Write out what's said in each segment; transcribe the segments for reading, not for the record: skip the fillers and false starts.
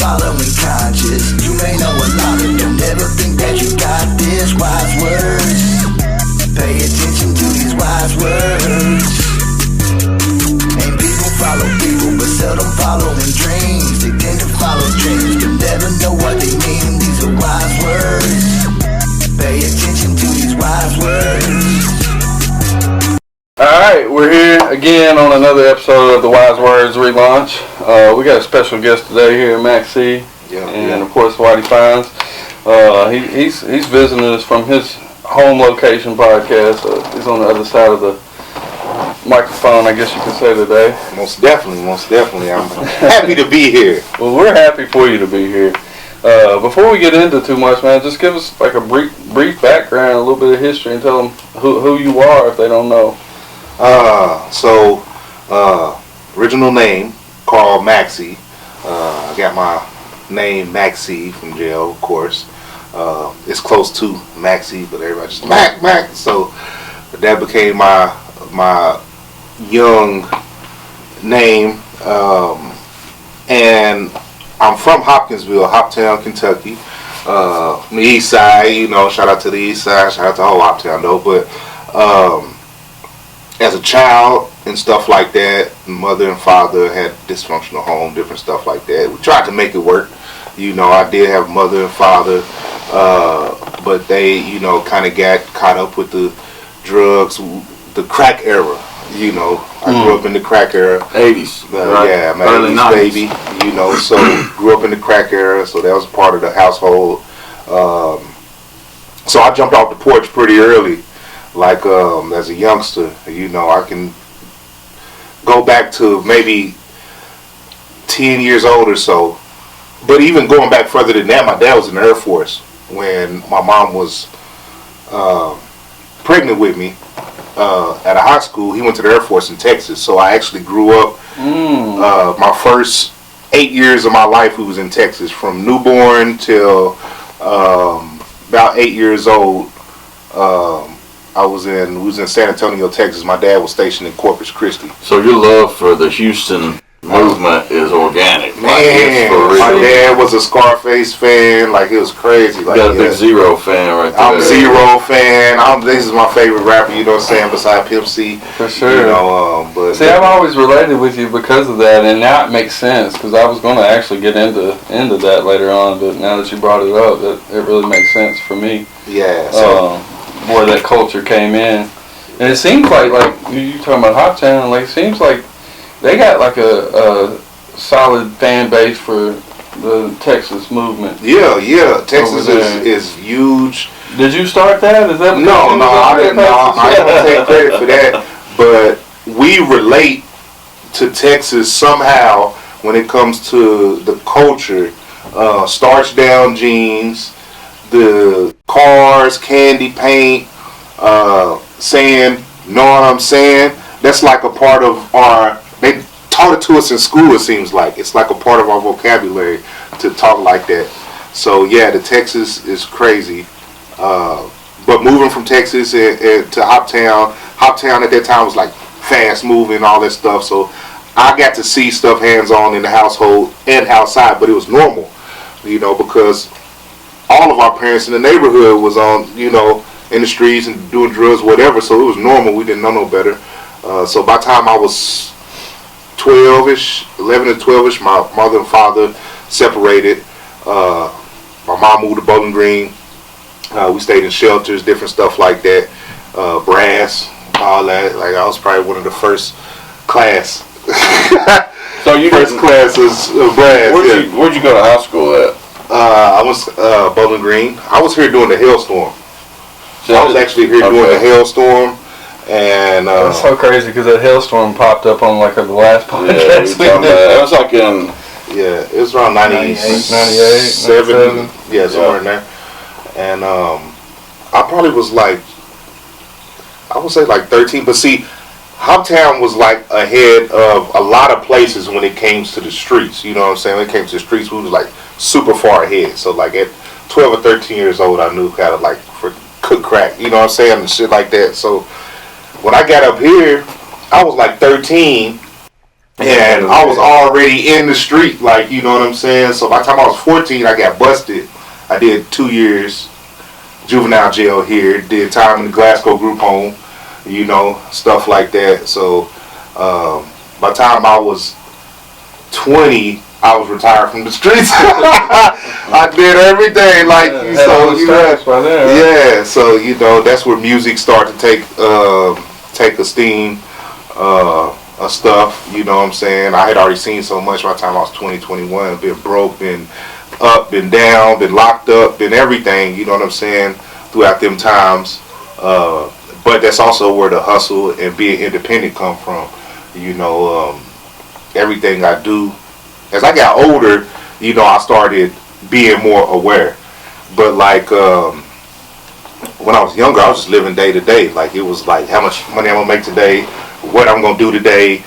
following conscious. You may know a lot and don't never think that you got this. Wise words, pay attention to these wise words. And people follow people but seldom following dreams. They tend to follow dreams but never know what they mean. These are wise words, pay attention to these wise words. Alright, we're here again on another episode of the Wyze Wordz relaunch. We got a special guest today here, Mack C. And of course Whitey Fines. He's visiting us from his home location podcast. He's on the other side of the microphone, I guess you could say, today. Most definitely. I'm happy to be here. Well, we're happy for you to be here. Before we get into too much, man, just give us like a brief background, a little bit of history, and tell them who you are if they don't know. Original name, called Mack C. I got my name Mack C from jail, of course. It's close to Mack C, but everybody just Mack. So that became my young name. And I'm from Hopkinsville, Hoptown, Kentucky. The east side, shout out to the east side, shout out to whole Hoptown though, but as a child and stuff like that, mother and father had dysfunctional home, different stuff like that. We tried to make it work. I did have mother and father, but they, kind of got caught up with the drugs, the crack era. I grew up in the crack era. 80s. Right? Yeah, I'm an 80s baby. So grew up in the crack era, so that was part of the household. So I jumped off the porch pretty early. Like as a youngster, I can go back to maybe 10 years old or so. But even going back further than that, my dad was in the Air Force when my mom was pregnant with me at a high school. He went to the Air Force in Texas, so I actually grew up. My first 8 years of my life, we was in Texas, from newborn till about 8 years old. We was in San Antonio, Texas. My dad was stationed in Corpus Christi. So your love for the Houston movement is organic. Man, my dad was a Scarface fan. Like, it was crazy. You got a big Zero fan right there. I'm a Zero fan. This is my favorite rapper, beside Pimp C. For sure. But see, I've always related with you because of that, and now it makes sense, because I was going to actually get into that later on, but now that you brought it up, it really makes sense for me. Yeah. So, where that culture came in. And it seems like you talking about Hoptown, it seems like they got like a solid fan base for the Texas movement. Yeah. Texas is huge. Did you start that? Is that No, I didn't. I don't take credit for that. But we relate to Texas somehow when it comes to the culture. Starch down jeans, the cars, candy paint, saying, know what I'm saying? That's like a part of they taught it to us in school, it seems like. It's like a part of our vocabulary to talk like that. So yeah, the Texas is crazy. But moving from Texas to Hoptown at that time was like fast moving, all that stuff. So I got to see stuff hands-on in the household and outside, but it was normal, because all of our parents in the neighborhood was on, in the streets and doing drugs, whatever. So it was normal. We didn't know no better. So by the time I was 12-ish, 11 to 12-ish, my mother and father separated. My mom moved to Bowling Green. We stayed in shelters, different stuff like that. Brass, all that. Like, I was probably one of the first class. So you first classes of brass. Where'd you go to high school at? I was Bowling Green. I was here during the hailstorm. So I was actually here during the hailstorm, and that's so crazy because that hailstorm popped up on the last podcast. That was like in it was around 98, 97, somewhere in there. And I probably was I would say 13. But see, Hoptown was ahead of a lot of places when it came to the streets. You know what I'm saying? When it came to the streets, we was super far ahead. So at 12 or 13 years old, I knew kind of for cook crack, you know what I'm saying, and shit like that. So when I got up here, I was 13, And I was already in the street, like, you know what I'm saying? So by the time I was 14, I got busted. I did 2 years juvenile jail here, did time in the Glasgow group home, you know, stuff like that. So by the time I was 20, I was retired from the streets. I did everything, like, so you know, yeah. So you know, that's where music started to take esteem, stuff. You know what I'm saying? I had already seen so much by the time I was 20, 21. Been broke, been up, been down, been locked up, been everything. You know what I'm saying? Throughout them times. But that's also where the hustle and being independent come from. You know, everything I do. As I got older, you know, I started being more aware. But like when I was younger, I was just living day to day. Like it was like how much money I'm gonna make today, what I'm gonna do today,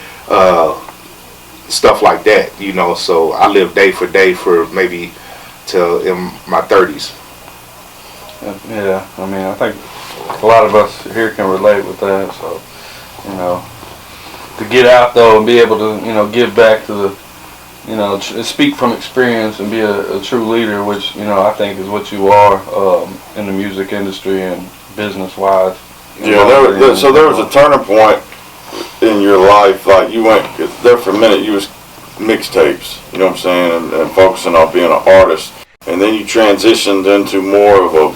stuff like that. You know, so I lived day for day for maybe till in my 30s. Yeah, I mean, I think a lot of us here can relate with that. So, you know, to get out though and be able to, you know, give back to the, you know, speak from experience and be a true leader, which, you know, I think is what you are in the music industry and business-wise. Yeah, so there was a turning point in your life. Like you went there for a minute, you was mixtapes, you know what I'm saying, and focusing on being an artist, and then you transitioned into more of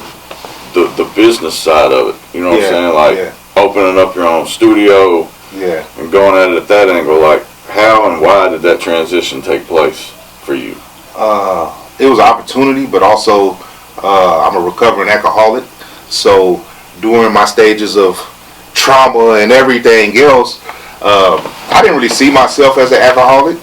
the business side of it. You know what I'm saying, like opening up your own studio, and going at it at that angle. Like, how and why did that transition take place for you? It was an opportunity, but also I'm a recovering alcoholic. So during my stages of trauma and everything else, I didn't really see myself as an alcoholic,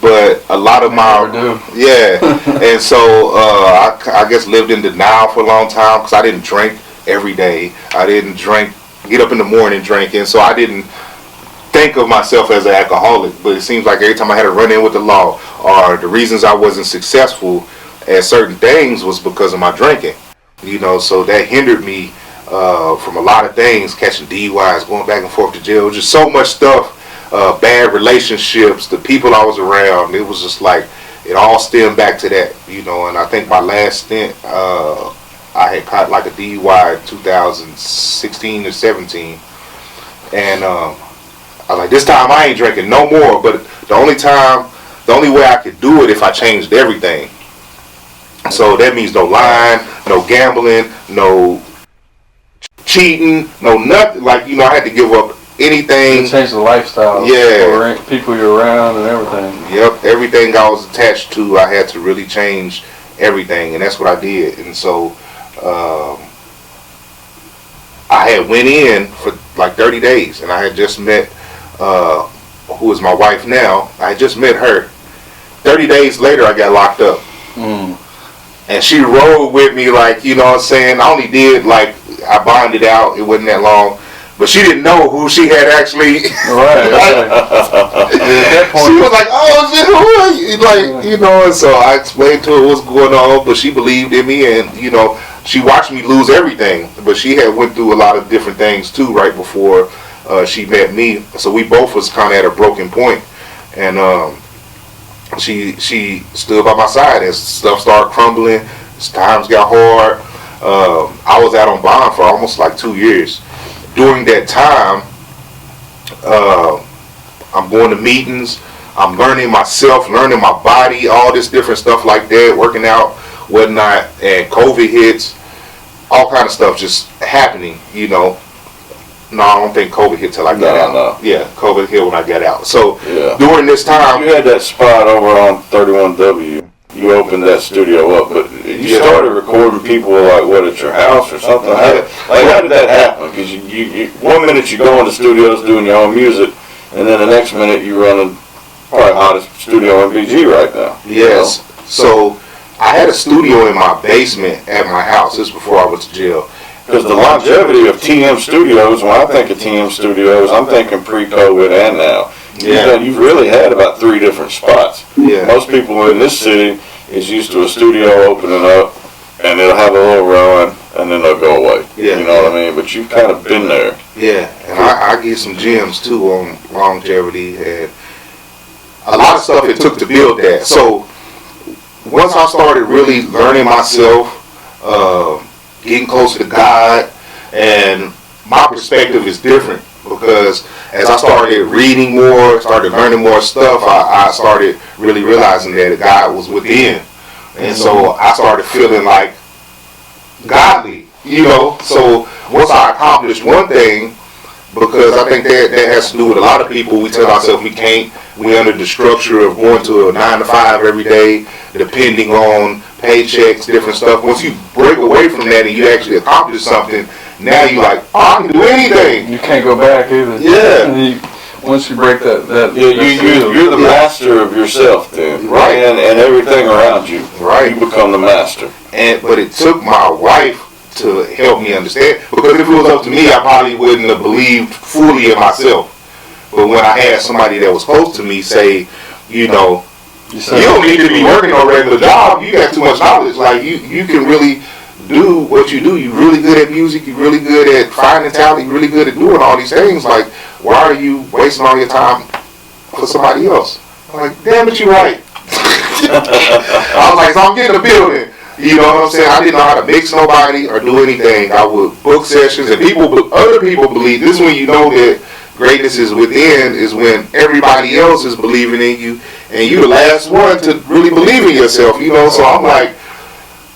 but a lot of and so I guess lived in denial for a long time because I didn't drink every day. I didn't get up in the morning drinking, so I didn't think of myself as an alcoholic. But it seems like every time I had a run-in with the law, or the reasons I wasn't successful at certain things was because of my drinking. You know, so that hindered me from a lot of things, catching DUIs, going back and forth to jail, just so much stuff, bad relationships, the people I was around. It was just like, it all stemmed back to that, you know. And I think my last stint, I had caught like a DUI in 2016 or 17. And I was like, this time I ain't drinking no more. But the only way I could do it if I changed everything. So that means no lying, no gambling, no cheating, no nothing. Like, you know, I had to give up anything. You change the lifestyle. Yeah. People you're around and everything. Yep. Everything I was attached to, I had to really change everything. And that's what I did. And so I had went in for like 30 days. And I had just met, who is my wife now. I had just met her. 30 days later, I got locked up. And she rode with me, like, you know what I'm saying? I only did, like, I bonded out. It wasn't that long. But she didn't know who she had actually. Right. She was like, oh, shit, who are you? Like, you know, and so I explained to her what's going on, but she believed in me, and, you know, she watched me lose everything. But she had went through a lot of different things, too, right before she met me. So we both was kind of at a broken point. And she stood by my side as stuff started crumbling, as times got hard. I was out on bond for almost like 2 years. During that time, I'm going to meetings, I'm learning myself, learning my body, all this different stuff like that, working out, whatnot, and COVID hits, all kind of stuff just happening, you know. No, I don't think COVID hit till I got out. No. Yeah, COVID hit when I got out. So during this time, you had that spot over on 31W. You opened that studio up, but you started recording people like what at your house or something. How did that happen? Because you 1 minute you go into studios doing your own music, and then the next minute you running probably hottest studio in BG right now. Yes. You know? So I had a studio in my basement at my house. This was before I went to jail. Because the longevity of TM Studios, when I think of TM Studios, I'm thinking pre-COVID and now. Yeah. You've really had about 3 different spots. Yeah. Most people in this city is used to a studio opening up, and it'll have a little run, and then they'll go away. Yeah. You know what I mean? But you've kind of been there. Yeah, and I give some gems, too, on longevity. And a lot of stuff it took to build that. So once I started really learning myself, getting closer to God, and my perspective is different because as I started reading more, started learning more stuff, I started really realizing that God was within. And so I started feeling like godly, you know. So once I accomplished one thing, because I think that has to do with a lot of people, we tell ourselves we under the structure of going to a 9 to 5 every day, depending on paychecks, different stuff. Once you break away from that and you actually accomplish something, now you're like, I can do anything. You can't go back either. Yeah. Once you break that you're the master of yourself then, right? And everything around you, right? You become the master. But it took my wife to help me understand, because if it was up to me, I probably wouldn't have believed fully in myself. But when I had somebody that was close to me say, you know, you don't need to be working on a regular job. You got too much knowledge. Like you can really do what you do. You're really good at music. You're really good at finding talent. You're really good at doing all these things. Like, why are you wasting all your time for somebody else? I'm like, damn it, you're right. I was like, so I'm getting a building. You know what I'm saying? I didn't know how to mix nobody or do anything. I would book sessions, and other people believe. This is when you know that greatness is within, is when everybody else is believing in you, and you're the last one to really believe in yourself, you know. So I'm like,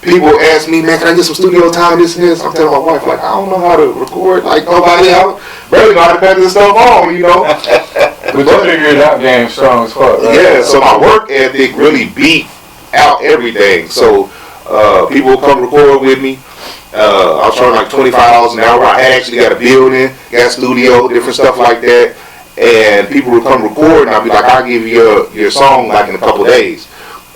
people ask me, man, can I get some studio time, this and this? I'm telling my wife, like, I don't know how to record like nobody else. Barely know how to cut this stuff on, you know. But you figured it out damn strong as fuck, right? Yeah, so my work ethic really beat out everything. So people would come record with me. I was charging like $25 an hour. I actually got a building, got a studio, different stuff like that. And people would come record, and I'd be like, I'll give you your song like in a couple days.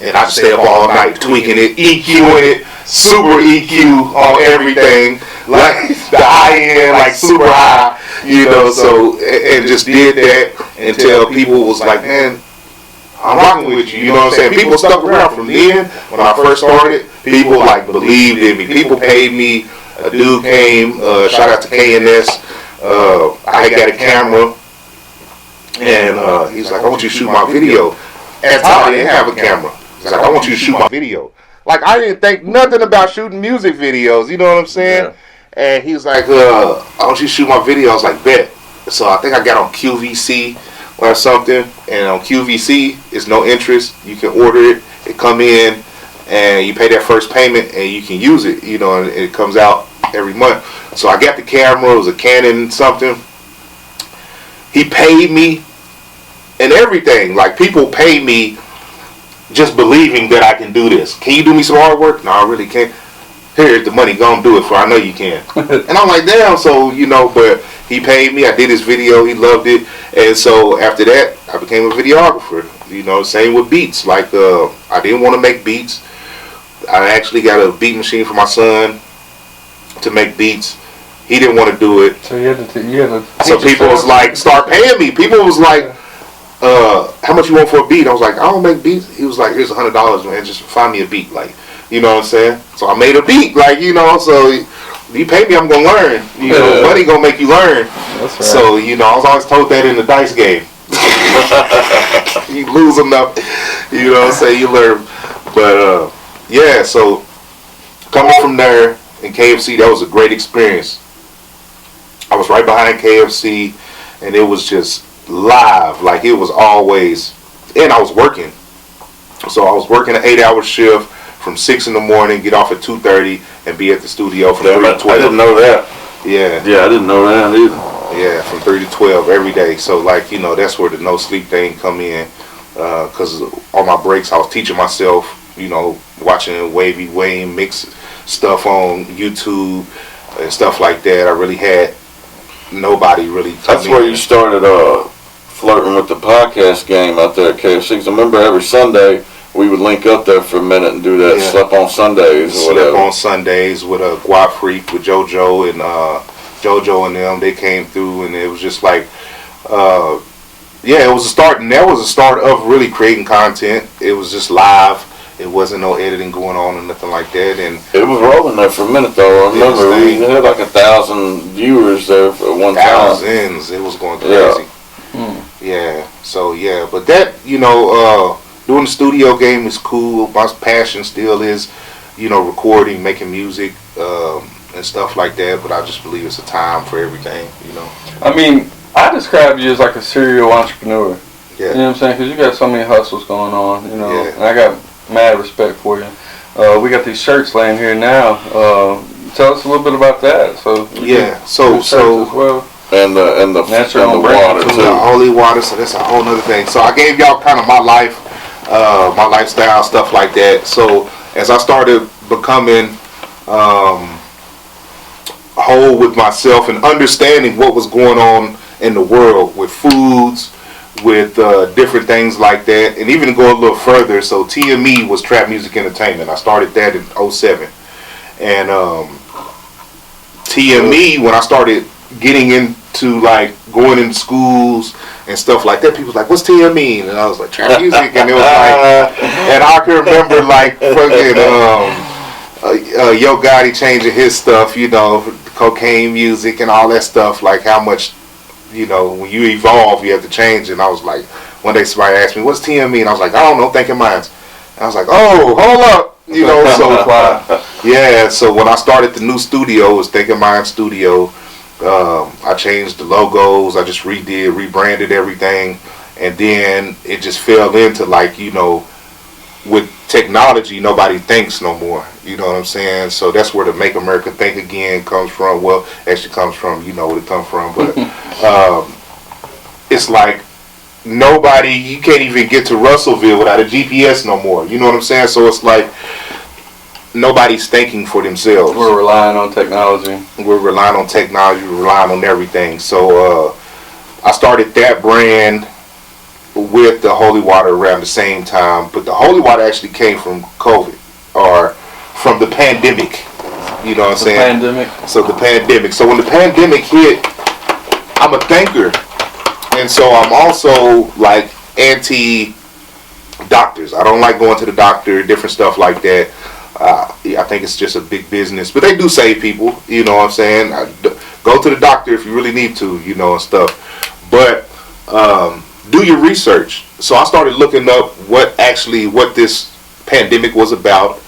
And I'd stay up all night tweaking it, EQing it, super EQ on everything, like the high end, like super high, you know. So, and just did that until people was like, man, I'm rocking with you, you know what I'm saying? People stuck around from then. When I first started, people like believed in me. People paid me. A dude came, shout out to KNS. I got a camera, and he's like, I want you to shoot my video. At the time, I didn't have a camera. He's like, I want you to shoot my video. Like, I didn't think nothing about shooting music videos, you know what I'm saying? Yeah. And he's like, I want you to shoot my video. I was like, bet. So I think I got on QVC or something, and on QVC, it's no interest. You can order it, it come in, and you pay that first payment, and you can use it, you know, and it comes out every month. So I got the camera, it was a Canon something. He paid me and everything. Like, people pay me just believing that I can do this. Can you do me some hard work? No, I really can't. Here's the money, go and do it for I know you can. And I'm like, damn, so, you know, but he paid me, I did his video, he loved it. And so after that, I became a videographer. You know, same with beats. Like, I didn't want to make beats. I actually got a beat machine for my son to make beats. He didn't want to do it. So you had to so people was like, start paying me. People was like, how much you want for a beat? I was like, I don't make beats. He was like, here's $100, man, just find me a beat. Like, you know what I'm saying? So I made a beat, like, you know, so you pay me, I'm going to learn. You know, money going to make you learn. That's right. So, you know, I was always told that in the dice game. You lose enough, you know what I'm saying, you learn. But, yeah, so coming from there in KFC, that was a great experience. I was right behind KFC, and it was just live. Like, it was always, and I was working. So I was working an 8-hour shift from 6 in the morning, get off at 2:30, and be at the studio from 3 to 12. I didn't know that. Yeah. Yeah, I didn't know that either. Yeah, from 3 to 12 every day. So, like, you know, that's where the no sleep thing come in. Because on my breaks, I was teaching myself, you know, watching Wavy Wayne mix stuff on YouTube and stuff like that. I really had nobody really come That's where you started flirting with the podcast game out there at KFC. 'Cause I remember every Sunday we would link up there for a minute and do that. Slept on Sundays or whatever. Slept on Sundays with a Guap Freak with JoJo and them. They came through, and it was just like, yeah, it was a start. And that was a start of really creating content. It was just live. It wasn't no editing going on or nothing like that. And it was rolling there for a minute though. I remember we had like 1,000 viewers there for one thousands. Time. It was going crazy. Yeah. Yeah. So yeah, but that doing the studio game is cool. My passion still is, recording, making music, and stuff like that. But I just believe it's a time for everything. I mean, I describe you as like a serial entrepreneur. Yeah. You know what I'm saying? Because you got so many hustles going on. Yeah. And I got mad respect for you. We got these shirts laying here now. Tell us a little bit about that. So yeah. As well. And the water too. The holy water. So that's a whole other thing. So I gave y'all kind of my life, my lifestyle, stuff like that. So as I started becoming whole with myself and understanding what was going on in the world with foods, with different things like that, and even to go a little further. So TME was Trap Music Entertainment. I started that in 2007, and TME, when I started getting into like going into schools and stuff like that, people was like, "What's TME?" And I was like, "Trap music," and it was like, and I can remember like fucking Yo Gotti changing his stuff, cocaine music and all that stuff, like how much. When you evolve, you have to change. And I was like, one day somebody asked me, "What's TME?" And I was like, "I don't know, thinking minds." And I was like, "Oh, hold up," so yeah. So when I started the new studio, it was Thinking Mind Studio. I changed the logos. I just rebranded everything, and then it just fell into like with technology, nobody thinks no more. You know what I'm saying? So that's where the Make America Think Again comes from. Well, actually comes from, what it comes from. But it's like you can't even get to Russellville without a GPS no more. You know what I'm saying? So it's like nobody's thinking for themselves. We're relying on technology. We're relying on technology. We're relying on everything. So I started that brand with the holy water around the same time, but the holy water actually came from COVID or from the pandemic. You know what I'm saying? Pandemic. So the pandemic. So when the pandemic hit, I'm a thinker, and so I'm also like anti-doctors. I don't like going to the doctor, different stuff like that. I think it's just a big business, but they do save people. You know what I'm saying? Go to the doctor if you really need to, and stuff. But do your research. So I started looking up what this pandemic was about,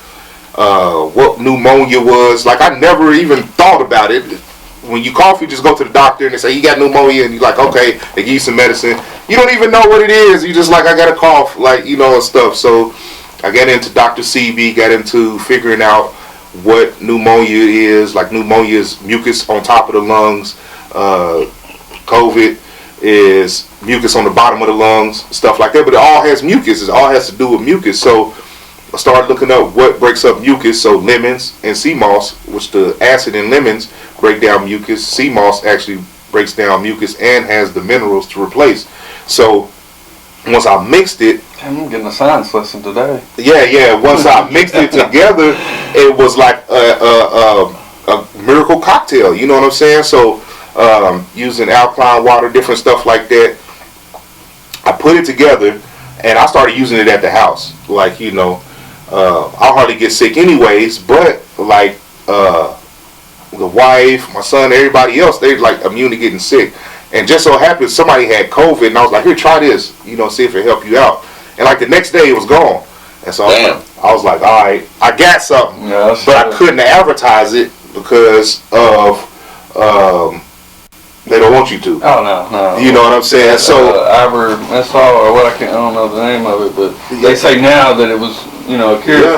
what pneumonia was. Like I never even thought about it. When you cough, you just go to the doctor and they say you got pneumonia, and you're like, okay, they give you some medicine. You don't even know what it is. You just like, I got a cough, and stuff. So I got into Dr. CB, got into figuring out what pneumonia is. Like pneumonia is mucus on top of the lungs. COVID is mucus on the bottom of the lungs, stuff like that. But it all has mucus. It all has to do with mucus. So I started looking up what breaks up mucus. So lemons and sea moss, which the acid in lemons break down mucus. Sea moss actually breaks down mucus and has the minerals to replace. So once I mixed it, I'm getting a science lesson today. Yeah. Once I mixed it together, it was like a miracle cocktail. You know what I'm saying? So using alkaline water, different stuff like that. I put it together, and I started using it at the house. Like, I hardly get sick anyways, but like the wife, my son, everybody else, they like immune to getting sick. And just so happened somebody had COVID, and I was like, here, try this, see if it help you out. And like the next day, it was gone. And so I was like, all right, I got something, but I couldn't advertise it because of they don't want you to. Oh no. You know what I'm saying? So Ivermectin, or what I don't know the name of it, but they say now that it was a cure.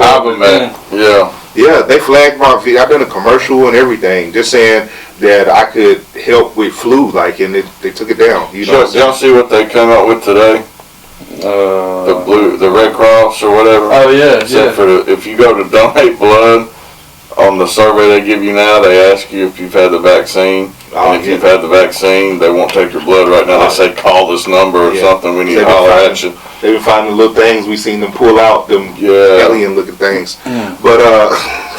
Yeah, they flagged my video. I done a commercial and everything, just saying that I could help with flu, and they took it down. Y'all see what they came out with today? The Red Cross or whatever. Oh yeah. If you go to donate blood, on the survey they give you now, they ask you if you've had the vaccine. And if you've had the vaccine, they won't take your blood right now. They say call this number or something. We need to holler at you. They've been finding little things. We seen them pull out them alien looking things. But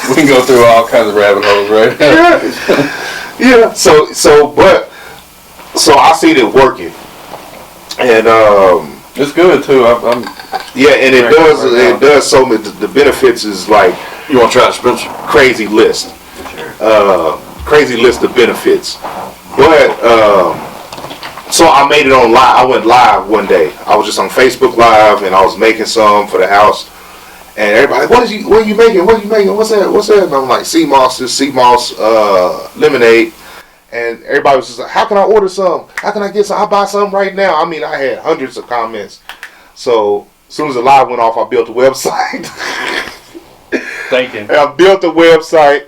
we can go through all kinds of rabbit holes, right? Yeah. So I seen it working, and it's good too. and it does so many. The benefits is like, you want to try it, Spencer? Crazy list. Crazy list of benefits. But So I made it on live. I went live one day. I was just on Facebook Live, and I was making some for the house. And everybody, what are you making? What are you making? What's that? What's that? And I'm like, sea moss lemonade. And everybody was just like, how can I order some? How can I get some? I'll buy some right now. I mean, I had hundreds of comments. So as soon as the live went off, I built a website. Thinking. I built a website,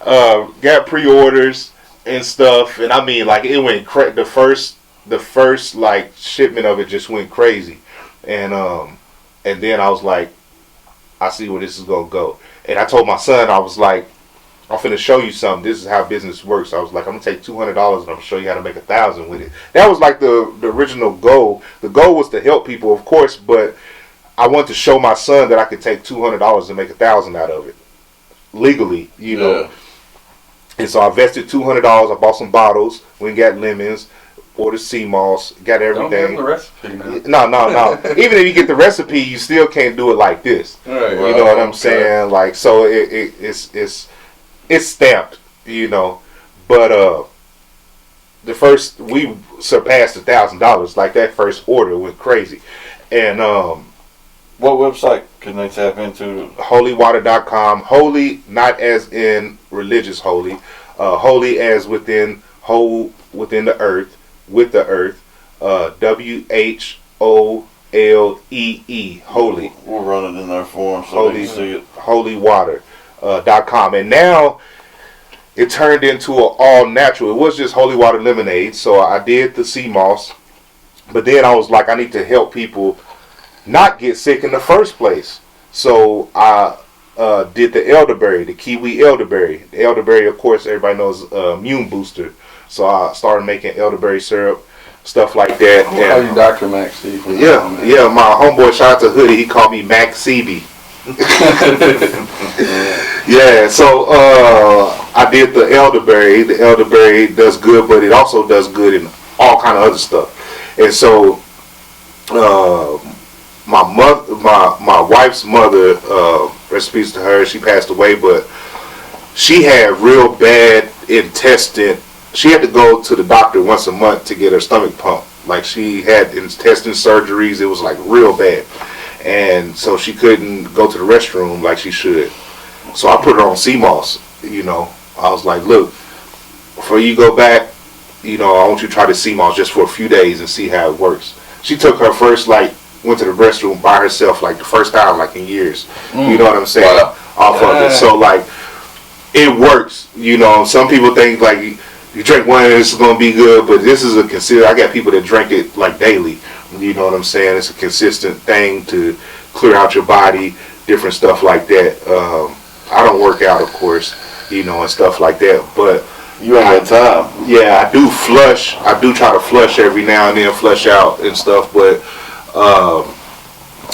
got pre-orders and stuff. And I mean, like, it went the first like shipment of it just went crazy. And then I was like, I see where this is gonna go. And I told my son, I was like, I'm finna show you something. This is how business works. I was like, I'm gonna take $200 and I'm gonna show you how to make 1,000 with it. That was like the original goal. The goal was to help people, of course, but I wanted to show my son that I could take $200 and make 1,000 out of it legally, you know. And so I invested $200. I bought some bottles. We got lemons. Ordered sea moss, got everything. Don't give them the recipe now. No. Even if you get the recipe, you still can't do it like this. Right, you know what I'm saying? Like, so it's stamped, you know. But we surpassed $1,000. Like, that first order went crazy. And what website can they tap into? Holywater.com. Holy, not as in religious holy. Holy as within the earth. With the earth, WHOLEE, holy. We'll run it in there for them so they can see it. Holywater.com. And now it turned into an all natural. It was just holy water lemonade. So I did the sea moss, but then I was like, I need to help people not get sick in the first place. So I did the elderberry, the kiwi elderberry. The elderberry, of course, everybody knows immune booster. So I started making elderberry syrup, stuff like that. I'll call you Dr. Mack C. Yeah. My homeboy, shout out to Hoodie, he called me Mack C. Yeah. So I did the elderberry. The elderberry does good, but it also does good in all kind of other stuff. And so my wife's mother, rest in peace to her, she passed away, but she had real bad intestine. She had to go to the doctor once a month to get her stomach pumped. Like, she had intestine surgeries. It was like real bad. And so she couldn't go to the restroom like she should. So I put her on sea moss, you know. I was like, look, before you go back, you know, I want you to try the sea moss just for a few days and see how it works. She took her first, like, went to the restroom by herself, like, the first time, like, in years. You know what I'm saying? Wow. Off of it. So, like, it works. You know, some people think, like, you drink one, it's going to be good, but this is I got people that drink it like daily. You know what I'm saying? It's a consistent thing to clear out your body, different stuff like that. I don't work out, of course, you know, and stuff like that, but you ain't got time. Yeah, I do flush. I do try to flush every now and then, flush out and stuff, but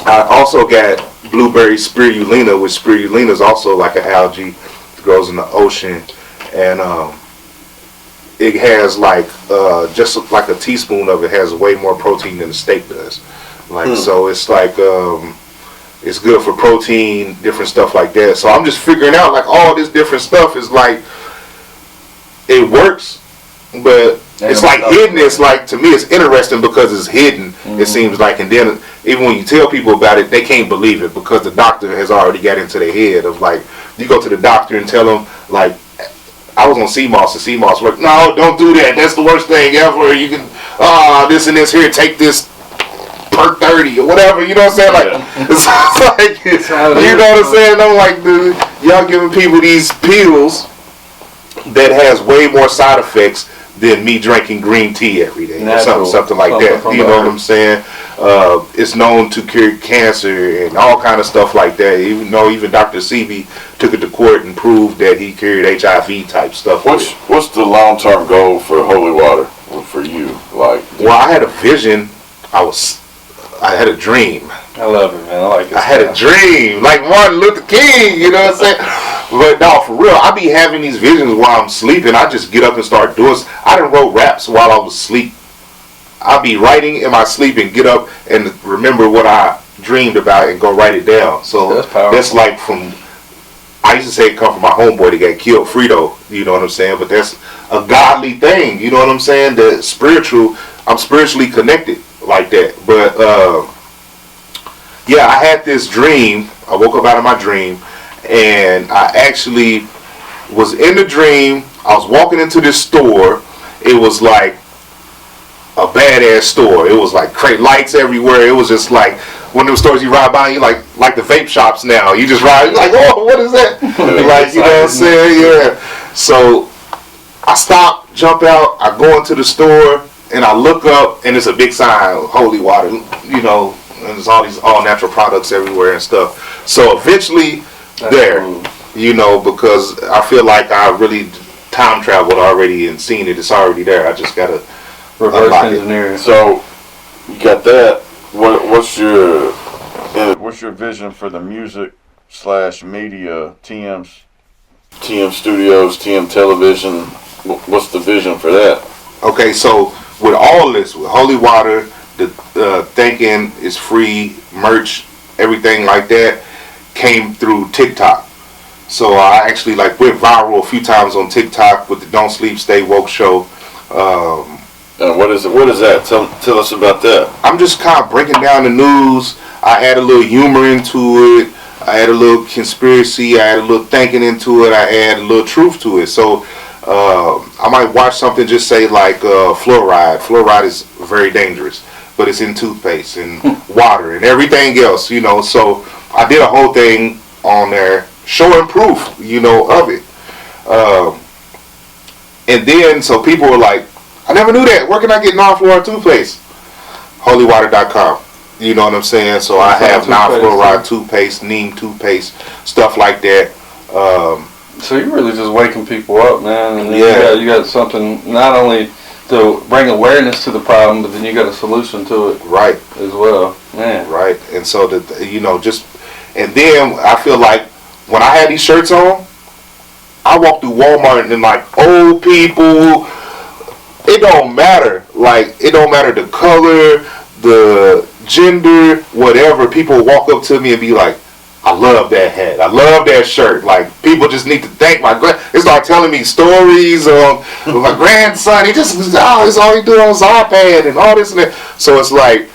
I also got blueberry spirulina, which spirulina is also like an algae. It grows in the ocean, and it has like just like a teaspoon of it has way more protein than a steak does. Like so, it's like it's good for protein, different stuff like that. So I'm just figuring out like all this different stuff is like it works, but it's like hidden. It's like, to me, it's interesting because it's hidden. It seems like, and then even when you tell people about it, they can't believe it because the doctor has already got into their head of like, you go to the doctor and tell them like, I was on sea moss, and sea moss like, no, don't do that. That's the worst thing ever. You can this and this here, take this per 30 or whatever. You know what I'm saying? Like, it's like you know what I'm saying? I'm like, dude, y'all giving people these pills that has way more side effects than me drinking green tea every day. Or something like that. You know what I'm saying? It's known to cure cancer and all kind of stuff like that. Even though even Dr. Sebi took it to court and proved that he cured HIV type stuff. What's the long-term goal for Holy Water for you? Like, well, I had a vision. I had a dream. I love it, man. I like it. I had a dream, like Martin Luther King. You know what I'm saying? But no, for real, I be having these visions while I'm sleeping. I just get up and start doing. I done wrote raps while I was asleep. I'll be writing in my sleep and get up and remember what I dreamed about and go write it down. So that's like from. I used to say it come from my homeboy that got killed, Frito. You know what I'm saying? But that's a godly thing. You know what I'm saying? The spiritual. I'm spiritually connected like that. But yeah, I had this dream. I woke up out of my dream, and I actually was in the dream. I was walking into this store. It was like a badass store. It was like great lights everywhere. It was just like one of those stores you ride by and you like the vape shops now. You just ride, you're like, oh, what is that? Like, you know what I'm saying? Yeah. So I stop, jump out, I go into the store, and I look up, and it's a big sign, Holy Water, you know, and there's all these all natural products everywhere and stuff. So eventually, you know, because I feel like I really time traveled already and seen it. It's already there. I just gotta reverse engineering. So you got that. What's your vision for the music / media TM Studios, TM Television? What's the vision for that? Okay, so with all this, with Holy Water, the thinking is free, merch, everything like that came through TikTok. So I actually like went viral a few times on TikTok with the Don't Sleep, Stay Woke show. What is it? What is that? Tell us about that. I'm just kind of breaking down the news. I add a little humor into it. I add a little conspiracy. I add a little thinking into it. I add a little truth to it. So I might watch something just say like fluoride. Fluoride is very dangerous, but it's in toothpaste and water and everything else, you know. So I did a whole thing on there showing proof, you know, of it. And then so people were like, I never knew that. Where can I get non-fluoride toothpaste? Holywater.com. You know what I'm saying? So I have non-fluoride toothpaste, neem toothpaste, stuff like that. So you're really just waking people up, man. And then you got something not only to bring awareness to the problem, but then you got a solution to it, right, as well, man. Right, and so that, you know, just, and then I feel like when I had these shirts on, I walk through Walmart and like old people. It don't matter. Like, it don't matter the color, the gender, whatever. People walk up to me and be like, I love that hat. I love that shirt. Like, people just need to thank my they start telling me stories of my grandson. He just, that's all he do on his iPad and all this and that. So it's like,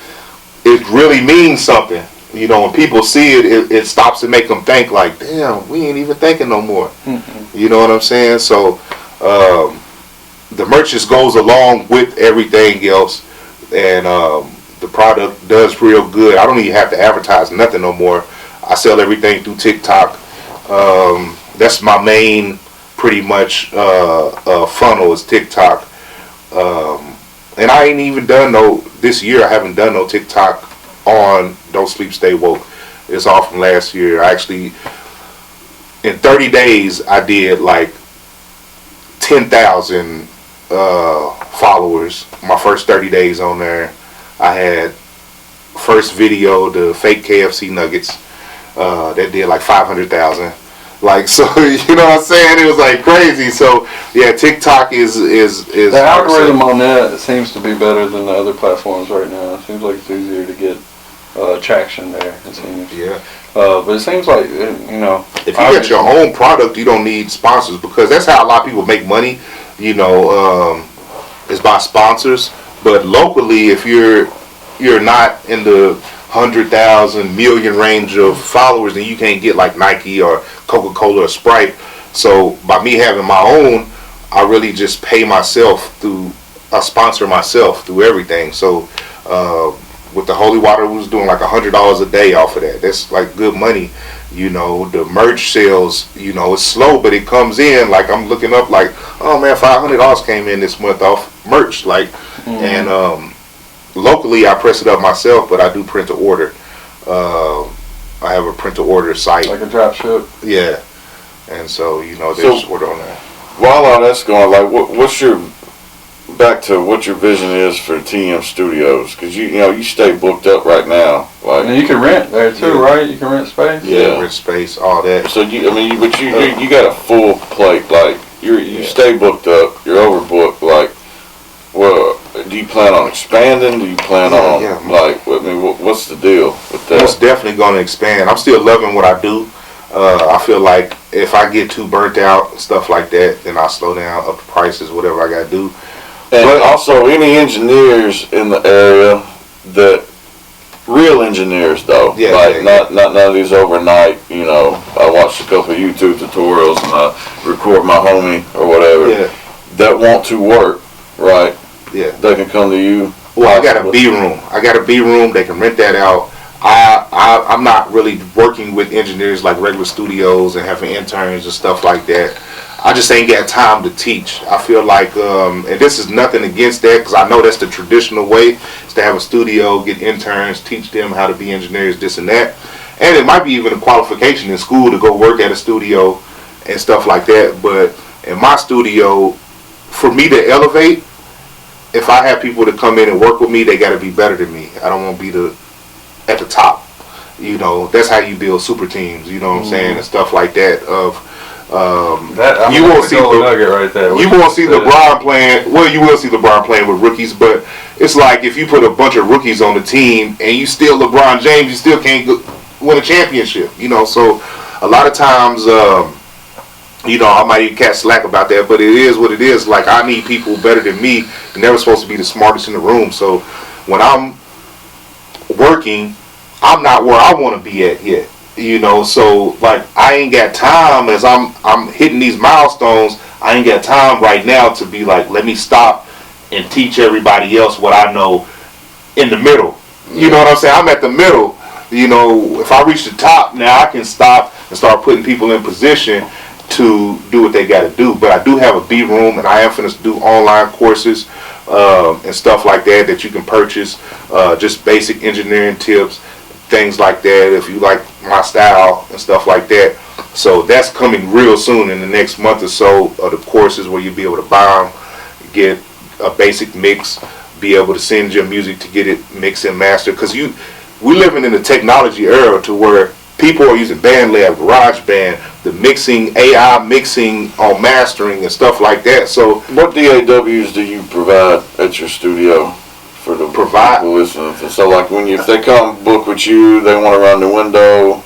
it really means something. You know, when people see it, it stops to make them think like, damn, we ain't even thinking no more. Mm-hmm. You know what I'm saying? So, the merch just goes along with everything else, and the product does real good. I don't even have to advertise nothing no more. I sell everything through TikTok. That's my main, pretty much, funnel is TikTok. And I ain't even done this year I haven't done no TikTok on Don't Sleep, Stay Woke. It's all from last year. I actually, in 30 days, I did like 10,000 followers. My first 30 days on there, I had first video, the fake KFC nuggets, that did like 500,000. Like, so, you know what I'm saying? It was like crazy. So yeah, TikTok is the algorithm on that seems to be better than the other platforms right now. It seems like it's easier to get traction there, it seems. Yeah. But it seems like, you know, if you get your own product, you don't need sponsors, because that's how a lot of people make money. You know, is by sponsors. But locally, if you're not in the 100,000 million range of followers, then you can't get like Nike or Coca-Cola or Sprite. So by me having my own, I really just pay myself I sponsor myself through everything. So with the Holy Water, we was doing like $100 a day off of that. That's like good money. You know, the merch sales, you know, it's slow, but it comes in. Like, I'm looking up like, oh man, $500 came in this month off merch. Like, and locally I press it up myself, but I do print to order. I have a print to order site. Like a drop ship? Yeah. And so, you know, there's order on that. While all that's going, like, what's your vision is for TM Studios? Because you know you stay booked up right now. Like, and you can rent there too, right? You can rent space. Yeah, rent space, all that. So you got a full plate. Like, you stay booked up. You're overbooked. Like, well, do you plan on expanding? Do you plan on like? I mean, what's the deal with that? Most definitely going to expand. I'm still loving what I do. I feel like if I get too burnt out and stuff like that, then I'll slow down, up the prices, whatever I got to do. And also, any engineers in the area that, real engineers though, not none of these overnight, I watched a couple of YouTube tutorials and I record my homie or whatever, that want to work, right? Yeah. They can come to you. Well, I got a B room. They can rent that out. I'm not really working with engineers like regular studios and having interns and stuff like that. I just ain't got time to teach. I feel like, and this is nothing against that, because I know that's the traditional way, is to have a studio, get interns, teach them how to be engineers, this and that. And it might be even a qualification in school to go work at a studio and stuff like that. But in my studio, for me to elevate, if I have people to come in and work with me, they got to be better than me. I don't want to be at the top. That's how you build super teams. You know what I'm saying, and stuff like that. You won't see nugget right there. You won't see LeBron playing. Well, you will see LeBron playing with rookies, but it's like if you put a bunch of rookies on the team and you still LeBron James, you still can't win a championship. So a lot of times. I might even catch slack about that, but it is what it is. Like, I need people better than me. They're never supposed to be the smartest in the room. So when I'm working, I'm not where I want to be at yet. So like, I ain't got time as I'm hitting these milestones. I ain't got time right now to be like, let me stop and teach everybody else what I know in the middle. You know what I'm saying? I'm at the middle. If I reach the top, now I can stop and start putting people in position to do what they got to do. But I do have a B room, and I am finna do online courses and stuff like that you can purchase, just basic engineering tips, things like that, if you like my style and stuff like that. So that's coming real soon in the next month or so, of the courses where you'll be able to buy them, get a basic mix, be able to send your music to get it mixed and mastered, because we're living in the technology era to where people are using BandLab, GarageBand, the mixing, AI mixing on mastering and stuff like that. So, what DAWs do you provide at your studio for the people listening? So, like, if they come book with you, they want to run the window.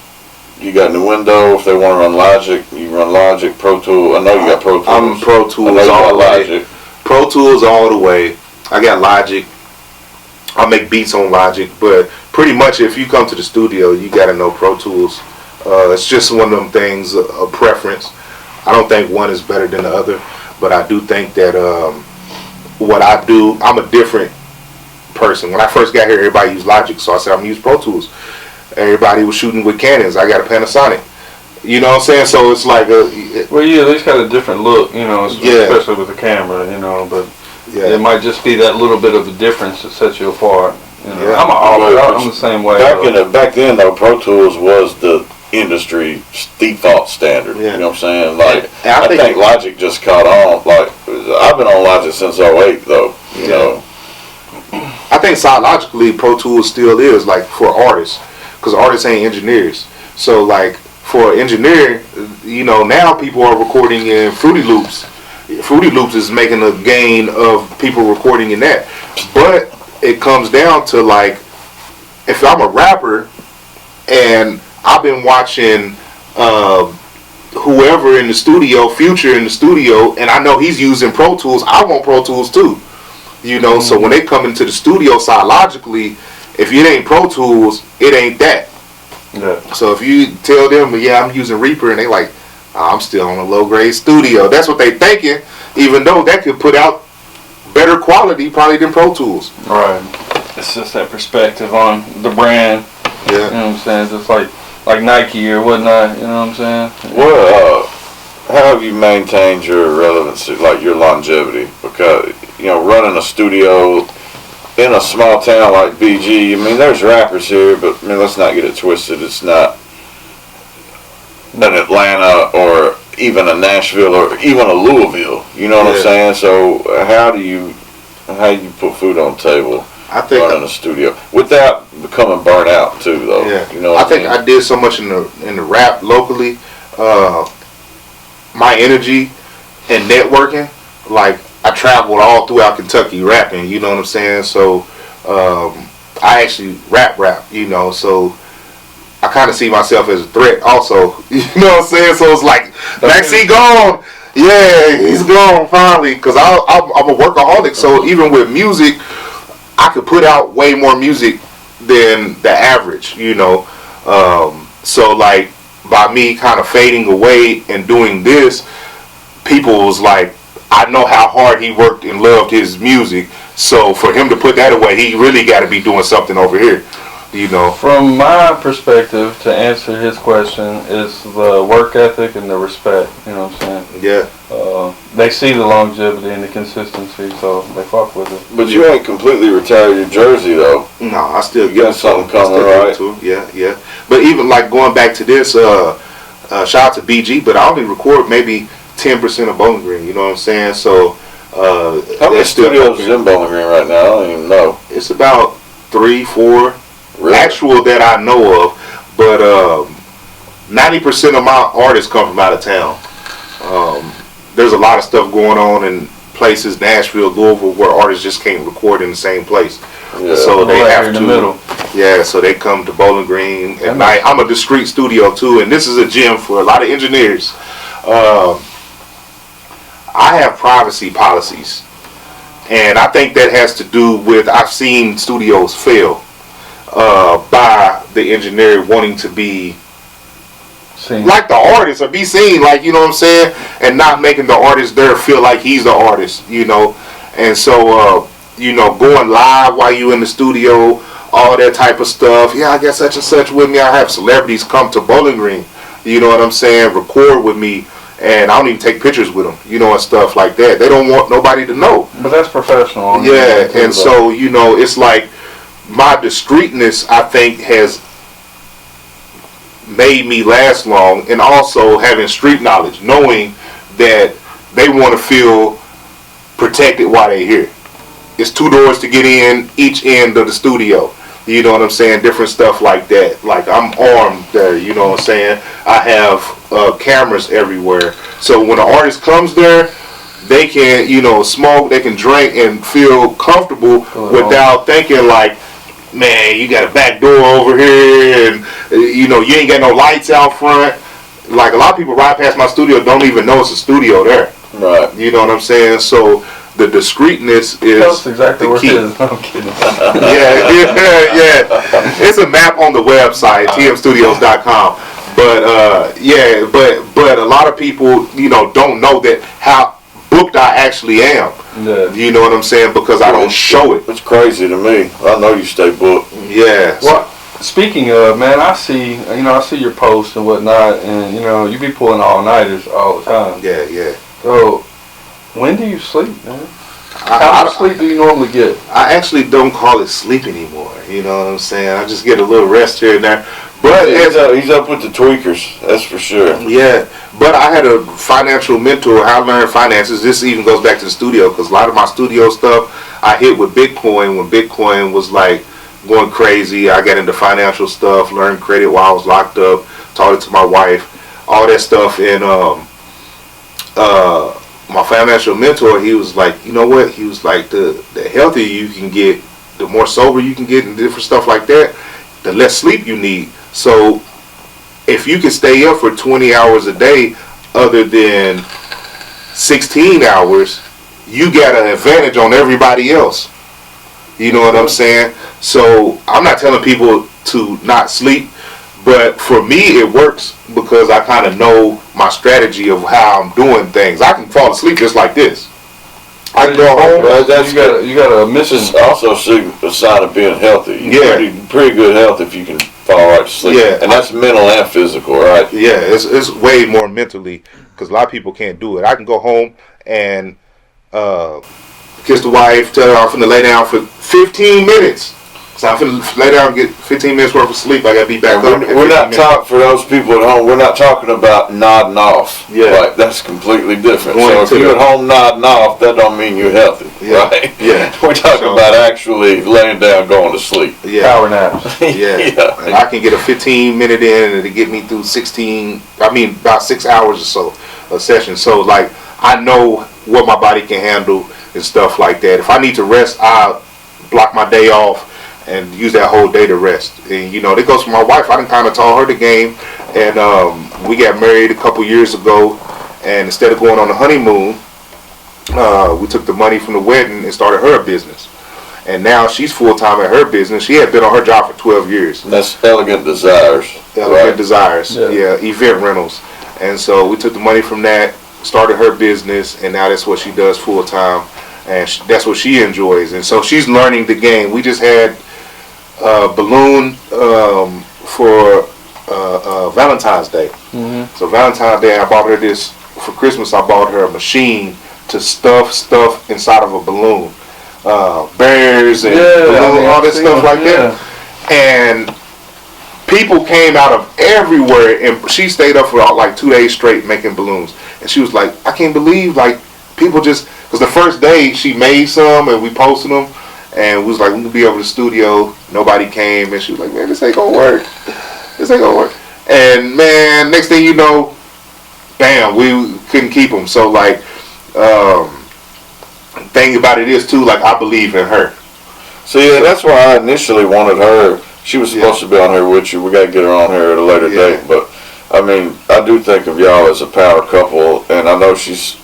You got the window. If they want to run Logic, you run Logic, Pro Tools. I know you got Pro Tools. I'm Pro Tools all the way. Pro Tools all the way. I got Logic. I make beats on Logic, but pretty much if you come to the studio, you got to know Pro Tools. It's just one of them things, a preference. I don't think one is better than the other, but I do think that what I do, I'm a different person. When I first got here, everybody used Logic, so I said I'm going to use Pro Tools. Everybody was shooting with Canons. I got a Panasonic. You know what I'm saying? So it's like well, yeah, they just got a different look, especially with the camera, but it might just be that little bit of a difference that sets you apart. I'm the same way. Back then, though, Pro Tools was the industry default standard. Yeah. You know what I'm saying? Like, I think Logic just caught on. Like, I've been on Logic since 2008, though. You know. I think psychologically, Pro Tools still is, like, for artists, because artists ain't engineers. So, like, for an engineer, now people are recording in Fruity Loops. Fruity Loops is making a gain of people recording in that. But it comes down to, like, if I'm a rapper and I've been watching whoever in the studio, Future in the studio, and I know he's using Pro Tools, I want Pro Tools too. So when they come into the studio psychologically, if it ain't Pro Tools, it ain't that. Yeah. So if you tell them, I'm using Reaper, and they like, I'm still on a low grade studio. That's what they thinking, even though that could put out better quality probably than Pro Tools. Right. It's just that perspective on the brand. Yeah. You know what I'm saying? Just like Nike or whatnot. You know what I'm saying? Well, how have you maintained your relevancy, like your longevity? Because running a studio in a small town like BG, there's rappers here, but let's not get it twisted. It's not an Atlanta or even a Nashville or even a Louisville. You know what I'm saying? So how do you put food on the table? I think running a studio without becoming burnt out too, though. Yeah. I think I did so much in the rap locally. My energy and networking, like, I traveled all throughout Kentucky rapping. You know what I'm saying? So I actually rap. So I kind of see myself as a threat also. You know what I'm saying? So it's like, Mack C gone. Yeah, he's gone finally. Cause I'm a workaholic, so even with music, I could put out way more music than the average, you know. So like by me kind of fading away and doing this, people was like, I know how hard he worked and loved his music. So for him to put that away, he really got to be doing something over here, you know. From my perspective, to answer his question, is the work ethic and the respect. You know what I'm saying? Yeah. They see the longevity and the consistency, so they fuck with it. But you ain't completely retired your jersey, though. No, I still You got something coming, right? Yeah. But even like going back to this, shout out to BG, but I only record maybe 10% of Bowling Green. You know what I'm saying? So how many studios is in Bowling Green right now? I don't even know. It's about 3, 4 Really? actual that I know of, but 90% of my artists come from out of town. There's a lot of stuff going on in places, Nashville, Louisville, where artists just can't record in the same place. Yeah, So they right have in to. the middle. Yeah, so they come to Bowling Green at night. I'm a discreet studio too, and this is a gym for a lot of engineers. I have privacy policies, and I think that has to do with I've seen studios fail by the engineer wanting to be like the artist or be seen, like, you know what I'm saying, and not making the artist there feel like he's the artist, you know. And so you know, going live while you in the studio, all that type of stuff. Yeah, I got such and such with me. I have celebrities come to Bowling Green, you know what I'm saying, record with me, and I don't even take pictures with them, you know, and stuff like that. They don't want nobody to know. But that's professional. Yeah, and so, you know, it's like my discreetness, I think, has made me last long, and also having street knowledge, knowing that they want to feel protected while they're here. It's 2 doors to get in each end of the studio. You know what I'm saying? Different stuff like that. Like, I'm armed there, you know what I'm saying? I have cameras everywhere. So when an artist comes there, they can, you know, smoke, they can drink and feel comfortable without thinking like, man, you got a back door over here, and you know, you ain't got no lights out front. Like, a lot of people ride past my studio don't even know it's a studio there. Right. You know what I'm saying? So the discreetness is that's exactly the where key. it is. I'm kidding. Yeah. It's a map on the website, tmstudios.com. But but a lot of people, you know, don't know that how booked I actually am. Yeah. You know what I'm saying? Because I don't show it. It's crazy to me. I know you stay booked. Yeah. Well, speaking of, man, I see your posts and whatnot, and you know, you be pulling all-nighters all the time. Yeah. So, when do you sleep, man? How much sleep do you normally get? I actually don't call it sleep anymore. You know what I'm saying? I just get a little rest here and there. But he's up with the tweakers, that's for sure. Yeah, but I had a financial mentor. I learned finances. This even goes back to the studio, because a lot of my studio stuff I hit with Bitcoin when Bitcoin was like going crazy. I got into financial stuff, learned credit while I was locked up, taught it to my wife, all that stuff. And my financial mentor, he was like, you know what? He was like, the healthier you can get, the more sober you can get, and different stuff like that, the less sleep you need. So if you can stay up for 20 hours a day other than 16 hours, you got an advantage on everybody else. You know what I'm saying? So I'm not telling people to not sleep, but for me it works because I kind of know my strategy of how I'm doing things. I can fall asleep just like this. I can go home. Well, you got a mission. This is also a sign of being healthy. You're pretty good health if you can fall right to sleep. Yeah, and that's mental and physical, right? Yeah, it's way more mentally, because a lot of people can't do it. I can go home and kiss the wife, tell her I'm finna lay down for 15 minutes. So I'm finna lay down and get 15 minutes worth of sleep. I gotta be back up. We're not talking, for those people at home, we're not talking about nodding off. Yeah. Right? That's completely different. So if you're at home nodding off, that don't mean you're healthy. Yeah. Right? Yeah. We're talking about actually laying down, going to sleep. Yeah. Power naps. Yeah. And I can get a 15-minute in and to get me through about 6 hours or so a session. So like, I know what my body can handle and stuff like that. If I need to rest, I'll block my day off and use that whole day to rest. And you know, that goes for my wife. I done kind of taught her the game, and we got married a couple years ago, And instead of going on the honeymoon, we took the money from the wedding and started her business. And now she's full-time at her business. She had been on her job for 12 years. And that's Elegant Desires. Elegant Desires, Yeah. event rentals. And so we took the money from that, started her business, and now that's what she does full-time. And that's what she enjoys. And so she's learning the game. We just had a balloon for Valentine's Day. Mm-hmm. So Valentine's Day, I bought her this, for Christmas I bought her a machine to stuff stuff inside of a balloon. Bears and balloon, all that stuff like that. And people came out of everywhere, and she stayed up for like 2 days straight making balloons. And she was like, I can't believe, like, people just, because the first day she made some and we posted them, and we was like, we could be over the studio. Nobody came, and she was like, man, this ain't gonna work. This ain't gonna work. And man, next thing you know, bam, we couldn't keep them. So like, thing about it is too, like, I believe in her. See, that's why I initially wanted her. She was supposed to be on here with you. We got to get her on here at a later date. But, I mean, I do think of y'all as a power couple. And I know she's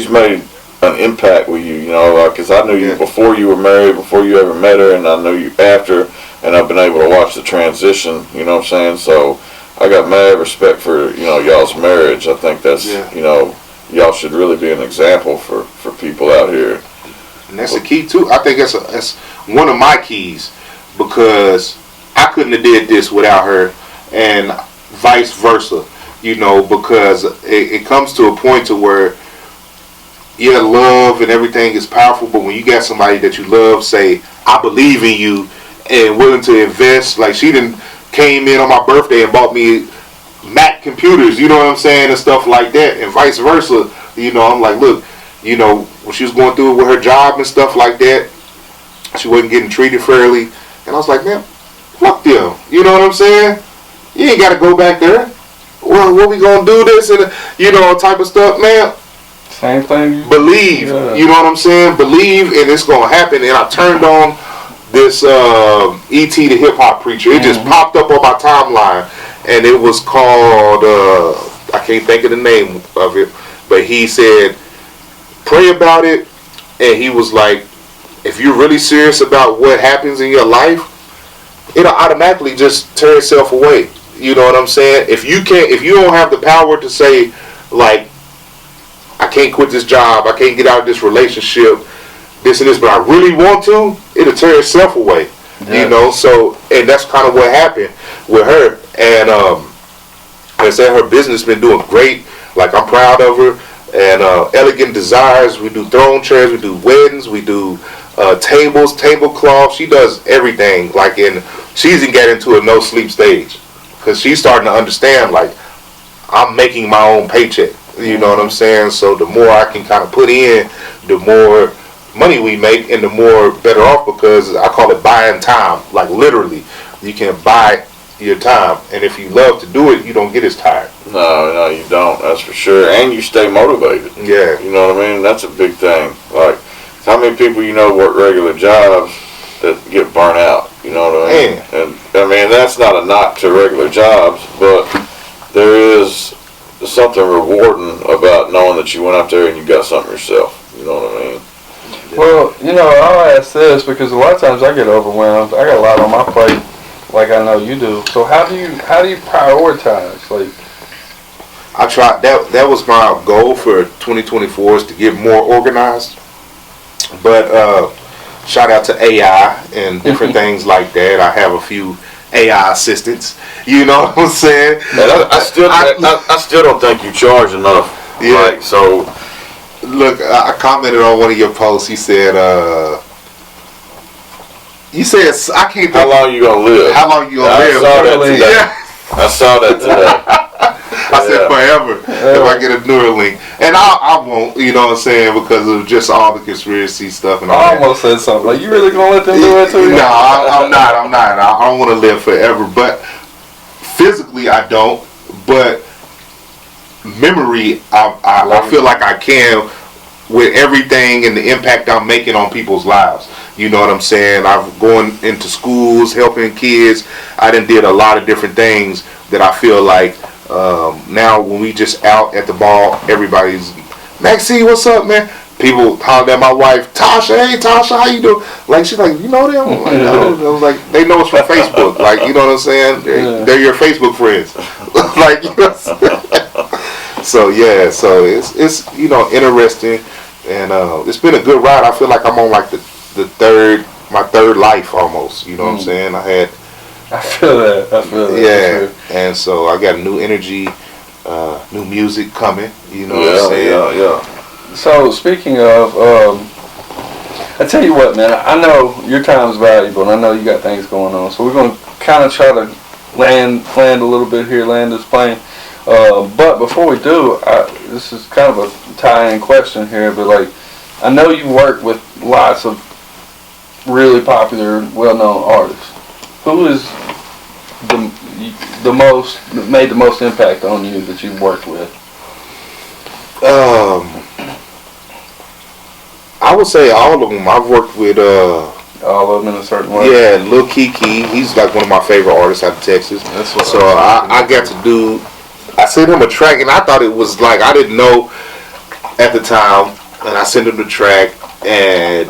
made an impact with you, you know, because I knew you before you were married, before you ever met her. And I knew you after. And I've been able to watch the transition, you know what I'm saying? So, I got mad respect for, you know, y'all's marriage. I think that's, you know, y'all should really be an example for people out here. And that's the key too. I think that's one of my keys, because I couldn't have did this without her, and vice versa. You know, because it comes to a point to where, yeah, love and everything is powerful, but when you got somebody that you love say, I believe in you, and willing to invest, like she done came in on my birthday and bought me Mac computers, you know what I'm saying, and stuff like that, and vice versa. You know, I'm like, look, you know, when she was going through it with her job and stuff like that, she wasn't getting treated fairly, and I was like, man, fuck them, you know what I'm saying? You ain't got to go back there. Well, what we gonna do this and, you know, type of stuff, man. Same thing. Believe, you know what I'm saying? Believe, and it's gonna happen. And I turned on this E.T. the Hip Hop Preacher. It just popped up on my timeline, and it was called, I can't think of the name of it, but he said, pray about it, and he was like, if you're really serious about what happens in your life, it'll automatically just tear itself away. You know what I'm saying? If you don't have the power to say, like, I can't quit this job, I can't get out of this relationship, this and this, but I really want to, it'll tear itself away. You know, so, and that's kind of what happened with her. And like I said, her business been doing great. Like, I'm proud of her. And Elegant Desires, we do throne chairs, we do weddings, we do tables, tablecloths. She does everything. Like, she's even got into a no sleep stage, because she's starting to understand, like, I'm making my own paycheck. You know what I'm saying? So the more I can kind of put in, the more money we make, and the more better off, because I call it buying time. Like, literally, you can buy your time, and if you love to do it, you don't get as tired. No, you don't. That's for sure. And you stay motivated. Yeah. You know what I mean? That's a big thing. Like, how many people you know work regular jobs that get burnt out? You know what I mean? And I mean, that's not a knock to regular jobs, but there is something rewarding about knowing that you went out there and you got something yourself. You know what I mean? Well, you know, I'll ask this because a lot of times I get overwhelmed. I got a lot on my plate, like I know you do. So how do you prioritize? Like, I tried that was my goal for 2024, is to get more organized. But shout out to AI and different things like that. I have a few AI assistants. You know what I'm saying? Man, I still don't think you charge enough. Yeah. Like, so. Look, I commented on one of your posts. He said, I can't think. How long you gonna live? How long you gonna live? I saw that today. Yeah. I saw that today. I said forever if I get a Neuralink, and I won't, you know what I'm saying, because of just all the conspiracy stuff and all I that. almost said something like, you really gonna let them do it to you? No, I'm not. I don't want to live forever, but physically I don't. But memory, I feel like I can, with everything and the impact I'm making on people's lives. You know what I'm saying? I've gone into schools, helping kids. I done did a lot of different things that I feel like Now when we just out at the ball, everybody's Mack C, what's up, man? People holler at my wife, Tasha, hey Tasha, how you doing? Like she's like, you know them? I'm like, no. I was like, they know us from Facebook. Like, you know what I'm saying? They're your Facebook friends. Like, you know what I'm saying? So yeah, so it's you know, interesting, and it's been a good ride. I feel like I'm on like my third life almost. You know what I'm saying? I feel that. Yeah, and so I got new energy, new music coming. You know what I'm saying? Yeah. So speaking of, I tell you what, man. I know your time is valuable, and I know you got things going on. So we're gonna kind of try to land a little bit here, land this plane. But before we do, this is kind of a tie-in question here. But like, I know you work with lots of really popular, well-known artists. Who is the most made the most impact on you that you've worked with? I would say all of them. I've worked with all of them in a certain way. Yeah, Lil Kiki. He's like one of my favorite artists out of Texas. That's what so I got to do. I sent him a track, and I thought it was like I didn't know at the time, and I sent him the track, and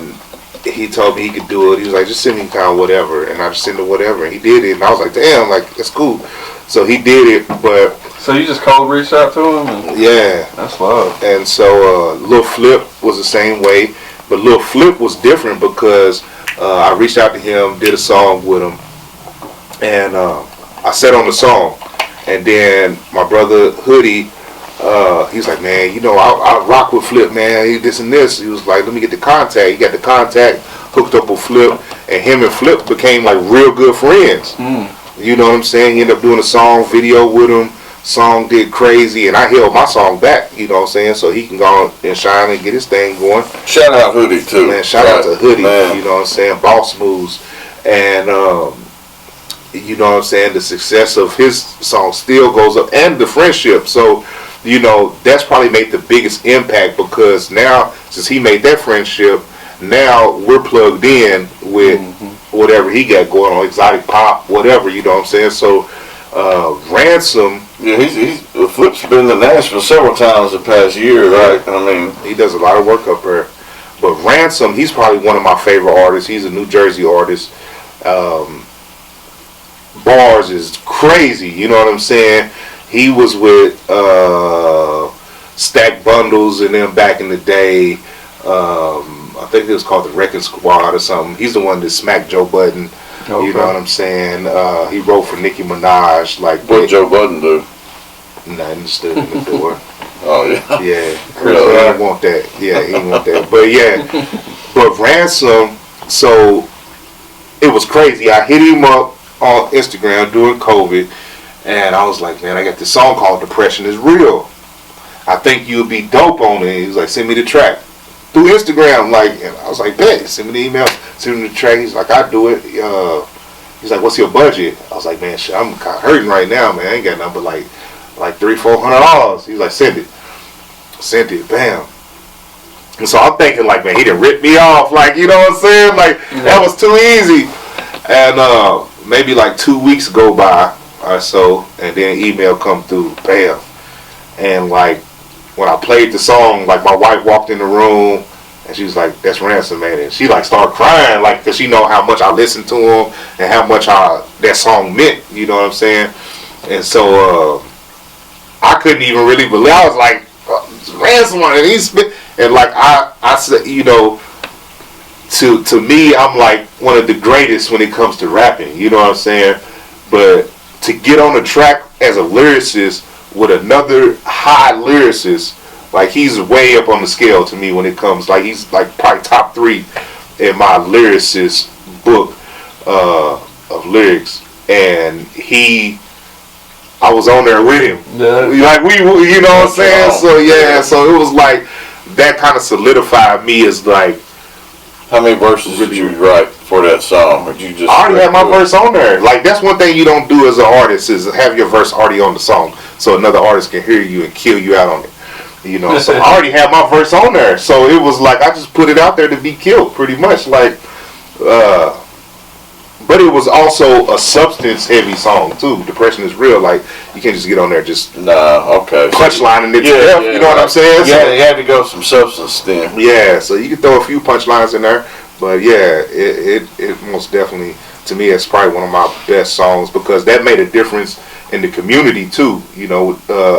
he told me he could do it. He was like, just send me kind of whatever, and I just sent him whatever, and he did it, and I was like, damn, like that's cool. So he did it, but so you just cold reached out to him? Yeah, that's love. And so Lil Flip was the same way, but Lil Flip was different because I reached out to him, did a song with him, and I sat on the song, and then my brother Hoodie. He's like, man, you know, I rock with Flip, man. He this and this. He was like, let me get the contact. He got the contact, hooked up with Flip, and him and Flip became like real good friends. You know what I'm saying? He ended up doing a song video with him. Song did crazy, and I held my song back. You know what I'm saying? So he can go on and shine and get his thing going. Shout out Hoodie too. Man, shout out to Hoodie. Man. You know what I'm saying? Boss moves, and you know what I'm saying? The success of his song still goes up, and the friendship. So. You know, that's probably made the biggest impact because now, since he made that friendship, now we're plugged in with whatever he got going on, exotic pop, whatever, you know what I'm saying? So, Ransom. Yeah, he's Flip's been to Nashville several times the past year, right? I mean, he does a lot of work up there. But Ransom, he's probably one of my favorite artists. He's a New Jersey artist. Bars is crazy, you know what I'm saying? He was with Stack Bundles and them back in the day. I think it was called the Wrecking Squad or something. He's the one that smacked Joe Budden. Okay. You know what I'm saying? He wrote for Nicki Minaj. Like, what Joe Budden do? Nothing, stood in the door. Oh yeah. Yeah. Chris, he didn't want that. Yeah, he didn't want that. But yeah, but Ransom. So it was crazy. I hit him up on Instagram during COVID. And I was like, man, I got this song called Depression Is Real. I think you'd be dope on it. He was like, send me the track. Through Instagram, like, and I was like, bet, send me the email, send me the track. He's like, I do it. He's like, what's your budget? I was like, man, shit, I'm kind of hurting right now, man. I ain't got nothing but like $300-$400. He's like, send it. Sent it, bam. And so I'm thinking like, man, he done ripped me off. Like, you know what I'm saying? Like, that was too easy. And maybe like 2 weeks go by. So, and then email come through, bam, and like when I played the song, like my wife walked in the room and she was like, "That's Ransom, man," and she like started crying, like because she know how much I listened to him and how much that song meant, you know what I'm saying? And so I couldn't even really believe. I was like, Ransom, and he's and like I said, you know, to me, I'm like one of the greatest when it comes to rapping, you know what I'm saying? But to get on the track as a lyricist with another high lyricist, like he's way up on the scale to me when it comes, like he's like probably top 3 in my lyricist book of lyrics. And I was on there with him. Yeah. Like we, you know what I'm saying? So yeah, so it was like, that kind of solidified me as like. How many verses did you write for that song? Or did you just I already had my verse on there. Like, that's one thing you don't do as an artist is have your verse already on the song so another artist can hear you and kill you out on it. You know, so I already had my verse on there. So it was like I just put it out there to be killed pretty much. Like, but it was also a substance heavy song too. Depression is real. Like you can't just get on there just punchlining it to death. You know what I'm saying? Yeah, you had to go some substance then. Yeah, so you can throw a few punchlines in there, but yeah, it most definitely, to me, it's probably one of my best songs because that made a difference in the community too. You know,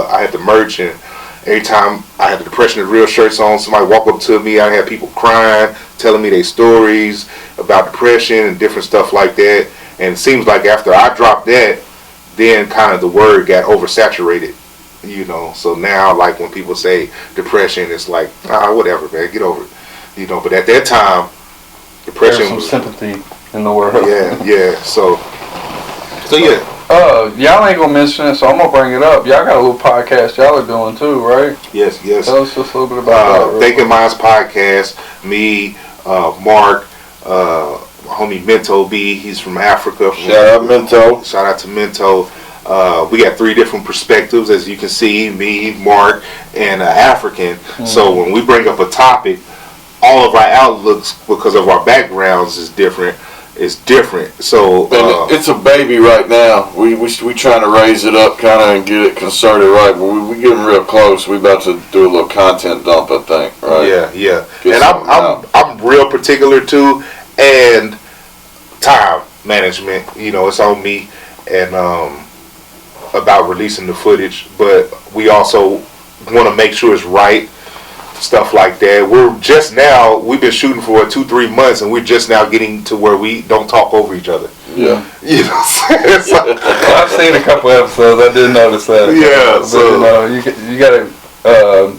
I had the merch, and every time I had the Depression is Real shirts on, somebody walk up to me, I had people crying, telling me their stories about depression and different stuff like that. And it seems like after I dropped that, then kind of the word got oversaturated. You know, so now like when people say depression, it's like whatever, man, get over it. You know, but at that time, depression There's some was sympathy in the world. yeah. So yeah. Y'all ain't gonna mention it, so I'm gonna bring it up. Y'all got a little podcast y'all are doing too, right? Yes. Tell us just a little bit about that. Thinking Minds podcast. Me, Mark, homie Minto B. He's from Africa. Shout out Minto. Shout out to Minto. We got 3 different perspectives, as you can see, me, Mark, and African. So when we bring up a topic, all of our outlooks, because of our backgrounds, is different. It's different. So it's a baby right now. We trying to raise it up, kind of, and get it concerted right. But we getting real close. We about to do a little content dump, I think. Right? Yeah. And I'm real particular too, and time management. You know, it's on me, and about releasing the footage, but we also want to make sure it's right, stuff like that. We've been shooting for 2-3 months, and we're just now getting to where we don't talk over each other. Yeah. You know what I'm saying? I've seen a couple episodes. I did notice that. Yeah. But, So you gotta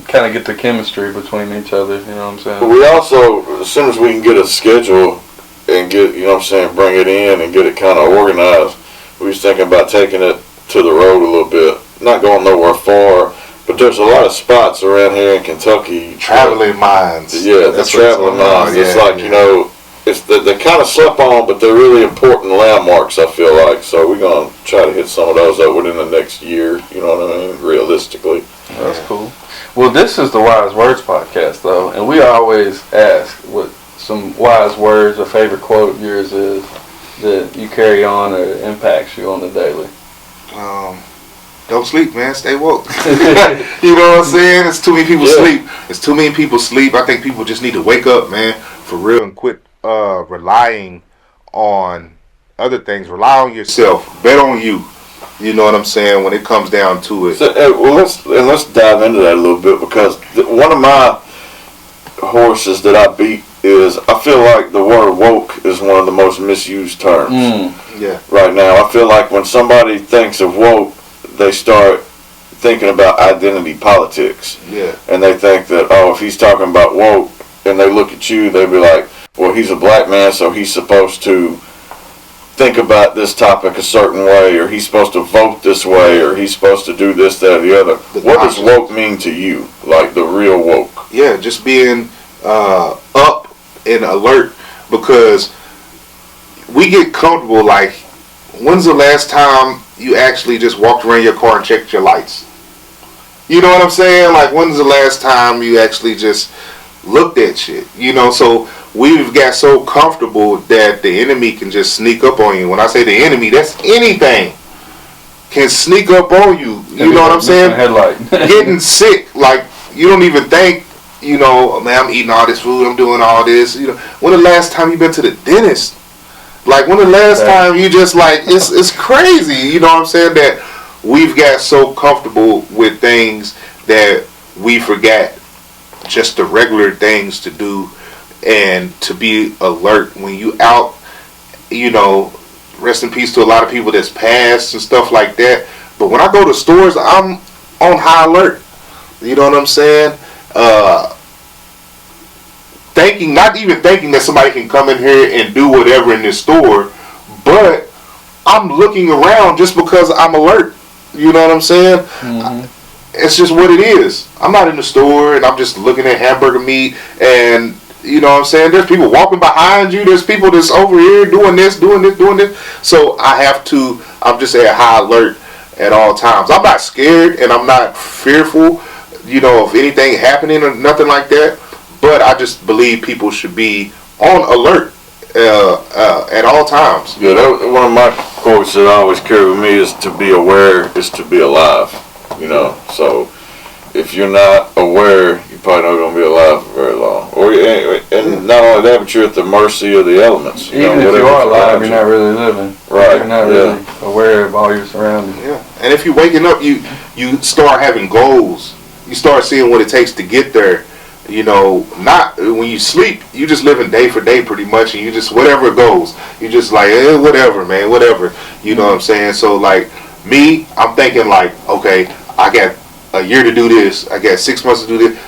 kind of get the chemistry between each other. You know what I'm saying? But we also, as soon as we can get a schedule and get, you know what I'm saying, bring it in and get it kind of organized, we was thinking about taking it to the road a little bit. Not going nowhere far, but there's a lot of spots around here in Kentucky. Traveling minds. Yeah, the traveling minds. It's like, you know, they're kind of slept on, but they're really important landmarks, I feel like. So we're going to try to hit some of those up within the next year, you know what I mean, realistically. That's cool. Well, this is the Wyze Wordz podcast, though, and we always ask what some wise words or favorite quote of yours is that you carry on or impacts you on the daily. Don't sleep, man. Stay woke. You know what I'm saying? It's too many people sleep. It's too many people sleep. I think people just need to wake up, man, for real, and quit relying on other things. Rely on yourself. Bet on you. You know what I'm saying? When it comes down to it. So, let's dive into that a little bit, because one of my horses that I beat is, I feel like the word woke is one of the most misused terms. Yeah. Right now, I feel like when somebody thinks of woke, they start thinking about identity politics. Yeah. And they think that, if he's talking about woke, and they look at you, they be like, well, he's a black man, so he's supposed to think about this topic a certain way, or he's supposed to vote this way, or he's supposed to do this, that, or the other. What does woke mean to you? Like the real woke? Yeah, just being up and alert, because we get comfortable. Like, when's the last time you actually just walked around your car and checked your lights? You know what I'm saying? Like, when's the last time you actually just looked at shit? You know, so we've got so comfortable that the enemy can just sneak up on you. When I say the enemy, that's anything can sneak up on you. You know what I'm saying? Headlight. Getting sick, like, you don't even think, you know, man, I'm eating all this food, I'm doing all this. You know, when the last time you been to the dentist? Like, when the last time you just, like, it's crazy, you know what I'm saying, that we've got so comfortable with things that we forgot just the regular things to do and to be alert when you out. You know, rest in peace to a lot of people that's passed and stuff like that. But when I go to stores, I'm on high alert. You know what I'm saying? Not even thinking that somebody can come in here and do whatever in this store, but I'm looking around just because I'm alert. You know what I'm saying? Mm-hmm. It's just what it is. I'm not in the store and I'm just looking at hamburger meat, and you know what I'm saying? There's people walking behind you. There's people that's over here doing this. So I'm just at high alert at all times. I'm not scared and I'm not fearful, you know, of anything happening or nothing like that. But I just believe people should be on alert at all times. Yeah, one of my quotes that I always carry with me is to be aware is to be alive. You know, so if you're not aware, you're probably not going to be alive for very long. And not only that, but you're at the mercy of the elements. Even if you are alive, you're not really living. Right. You're not really aware of all your surroundings. Yeah. And if you're waking up, you start having goals. You start seeing what it takes to get there. You know, not when you sleep, you just living day for day pretty much, and you just whatever goes. You just like whatever, man, whatever. You know what I'm saying? So like me, I'm thinking like, okay, I got a year to do this. I got 6 months to do this.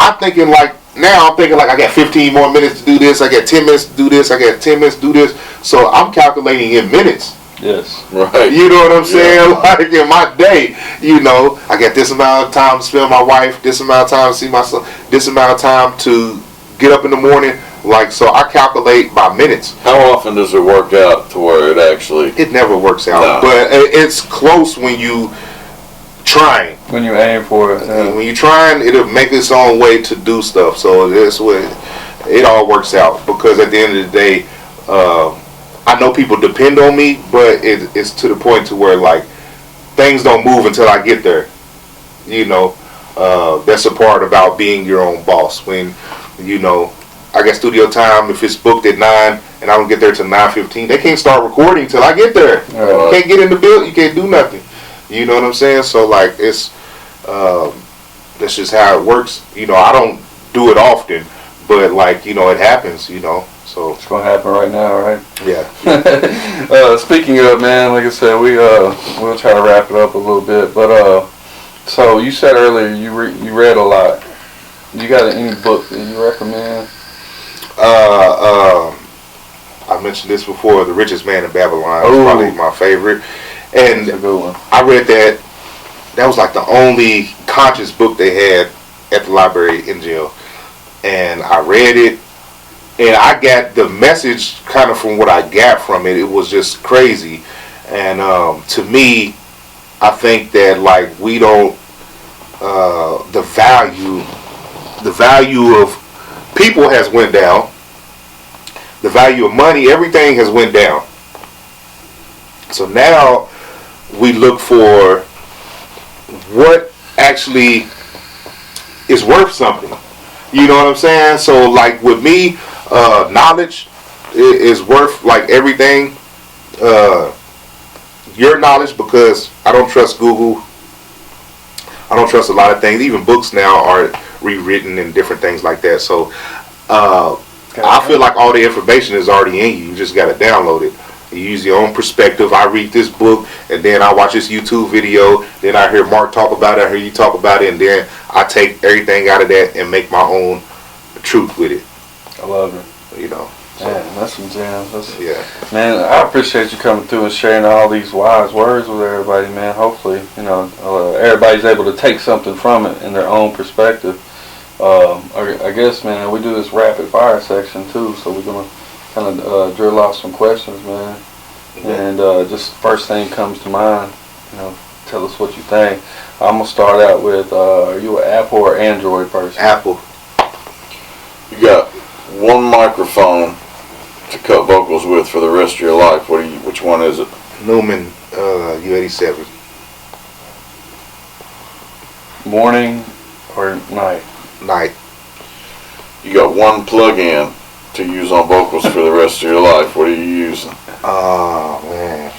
I'm thinking like I got 15 more minutes to do this. I got 10 minutes to do this. I got 10 minutes to do this. So I'm calculating in minutes. Yes. Right. You know what I'm saying? Like in my day, you know, I got this amount of time to spend with my wife, this amount of time to see my son, this amount of time to get up in the morning. Like, so I calculate by minutes. How often does it work out to where it actually... It never works out. No. But it's close when you trying. When you aim for it. Yeah. When you're trying, it'll make its own way to do stuff. So that's what it all works out. Because at the end of the day, I know people depend on me, but it's to the point to where like things don't move until I get there. You know, that's the part about being your own boss. When you know, I got studio time. If it's booked at 9 and I don't get there till 9:15, they can't start recording till I get there. You can't get in the building. You can't do nothing. You know what I'm saying? So like it's that's just how it works. You know, I don't do it often, but like you know, it happens. You know. So it's gonna happen right now, right? Yeah. Speaking of, man, like I said, we'll try to wrap it up a little bit. But so you said earlier you read a lot. You got any book that you recommend? I mentioned this before. The Richest Man in Babylon is probably my favorite, and that's a good one. I read that. That was like the only conscious book they had at the library in jail, and I read it. And I got the message kind of from what I got from it. It was just crazy. And to me, I think that like we don't, the value of people has went down. The value of money, everything has went down. So now we look for what actually is worth something. You know what I'm saying? So like with me, knowledge is worth like everything. Your knowledge, because I don't trust Google. I don't trust a lot of things. Even books now are rewritten and different things like that. So I feel like all the information is already in you. You just got to download it. You use your own perspective. I read this book and then I watch this YouTube video. Then I hear Mark talk about it. I hear you talk about it, and then I take everything out of that and make my own truth with it. I love it. You know. So. Man, that's some jams. Yeah. Man, I appreciate you coming through and sharing all these wise words with everybody, man. Hopefully, you know, everybody's able to take something from it in their own perspective. I guess, man, we do this rapid fire section too, so we're gonna kind of drill off some questions, man. And just first thing comes to mind, you know, tell us what you think. I'm gonna start out with, are you an Apple or Android person? Apple. You got one microphone to cut vocals with for the rest of your life. Which one is it? Newman U87. Morning or night? Night. You got one plug-in to use on vocals for the rest of your life. What are you using? Oh man.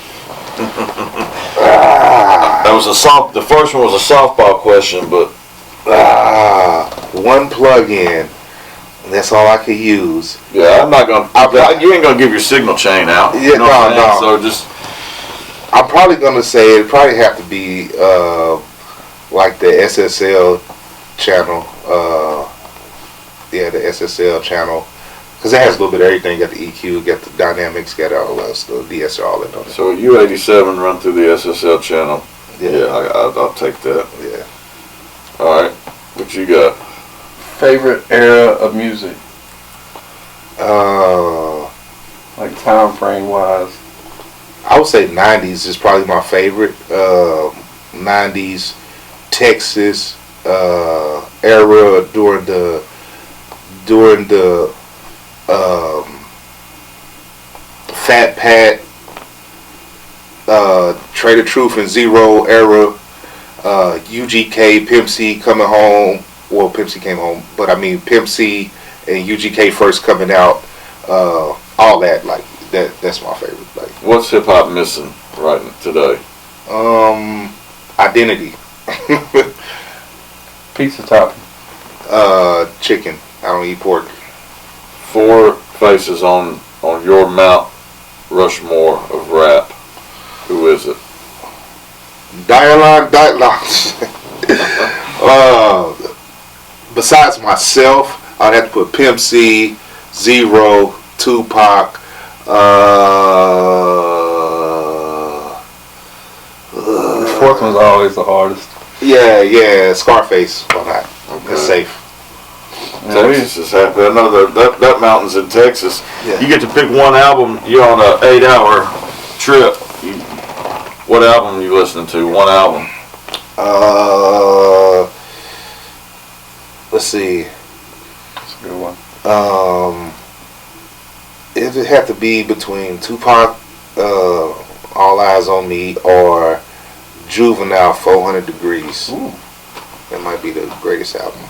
That was the first one was a softball question, but one plug-in. That's all I could use. Yeah, I'm not gonna. You ain't gonna give your signal chain out. Yeah, you know no. So just. I'm probably gonna say it'd probably have to be like the SSL channel. The SSL channel, because it has a little bit of everything. Got the EQ, got the dynamics, got all that stuff, DSR, all that on it. So U87 run through the SSL channel. Yeah, I'll take that. Yeah. All right, what you got? Favorite era of music? Like time frame wise? I would say 90s is probably my favorite. 90s Texas era during the Fat Pat, Trader Truth and Zero Era, UGK, Pimp C coming home. Well, Pimp C came home, but I mean Pimp C and UGK first coming out. All that, like that's my favorite. Like, what's hip hop missing right today? Identity. Pizza topping. Chicken. I don't eat pork. 4 faces on your Mount Rushmore of rap. Who is it? Dialogue. Besides myself, I'd have to put Pimp C, Zero, Tupac. The fourth one's always the hardest. Yeah, Scarface. Why not? Okay. It's safe. Texas is happy. I know that mountain's in Texas. Yeah. You get to pick one album. You're on an 8-hour trip. What album are you listening to? One album. Let's see. That's a good one. If it had to be between Tupac, All Eyes on Me, or Juvenile, 400 Degrees. Ooh. That might be the greatest album.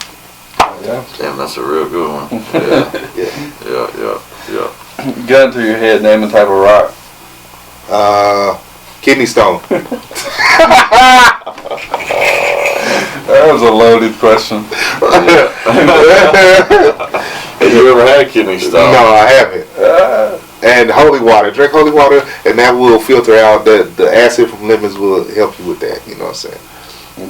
Yeah. Damn, that's a real good one. Yeah. Gun to your head, name and type of rock. Kidney stone. That was a loaded question. Have you ever had kidney stone? No, I haven't. And holy water. Drink holy water, and that will filter out the acid from lemons. Will help you with that. You know what I'm saying?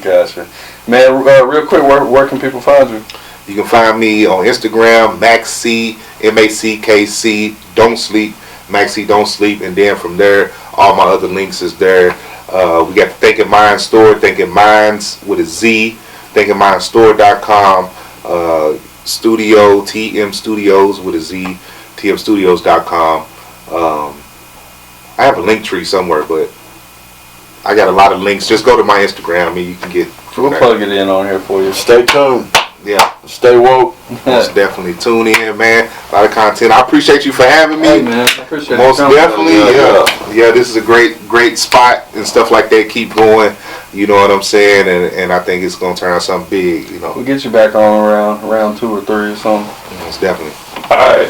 Gotcha. Man, real quick, where can people find you? You can find me on Instagram, Mack C, MACKC, Don't Sleep, Mack C Don't Sleep, and then from there, all my other links is there. We got the Thinking Minds store, Thinking Minds with a Z, thinkingmindstore.com, studio, TM Studios with a Z, tmstudios.com. I have a link tree somewhere, but I got a lot of links. Just go to my Instagram and you can get. We'll plug it in on here for you. Stay tuned. Yeah. Stay woke. Most definitely. Tune in, man. A lot of content. I appreciate you for having me. Hey, man. I appreciate Most you definitely. Yeah. Yeah, this is a great spot and stuff like that. Keep going. You know what I'm saying? And I think it's going to turn out something big, you know. We'll get you back on around 2 or 3 or something. Most definitely. All right.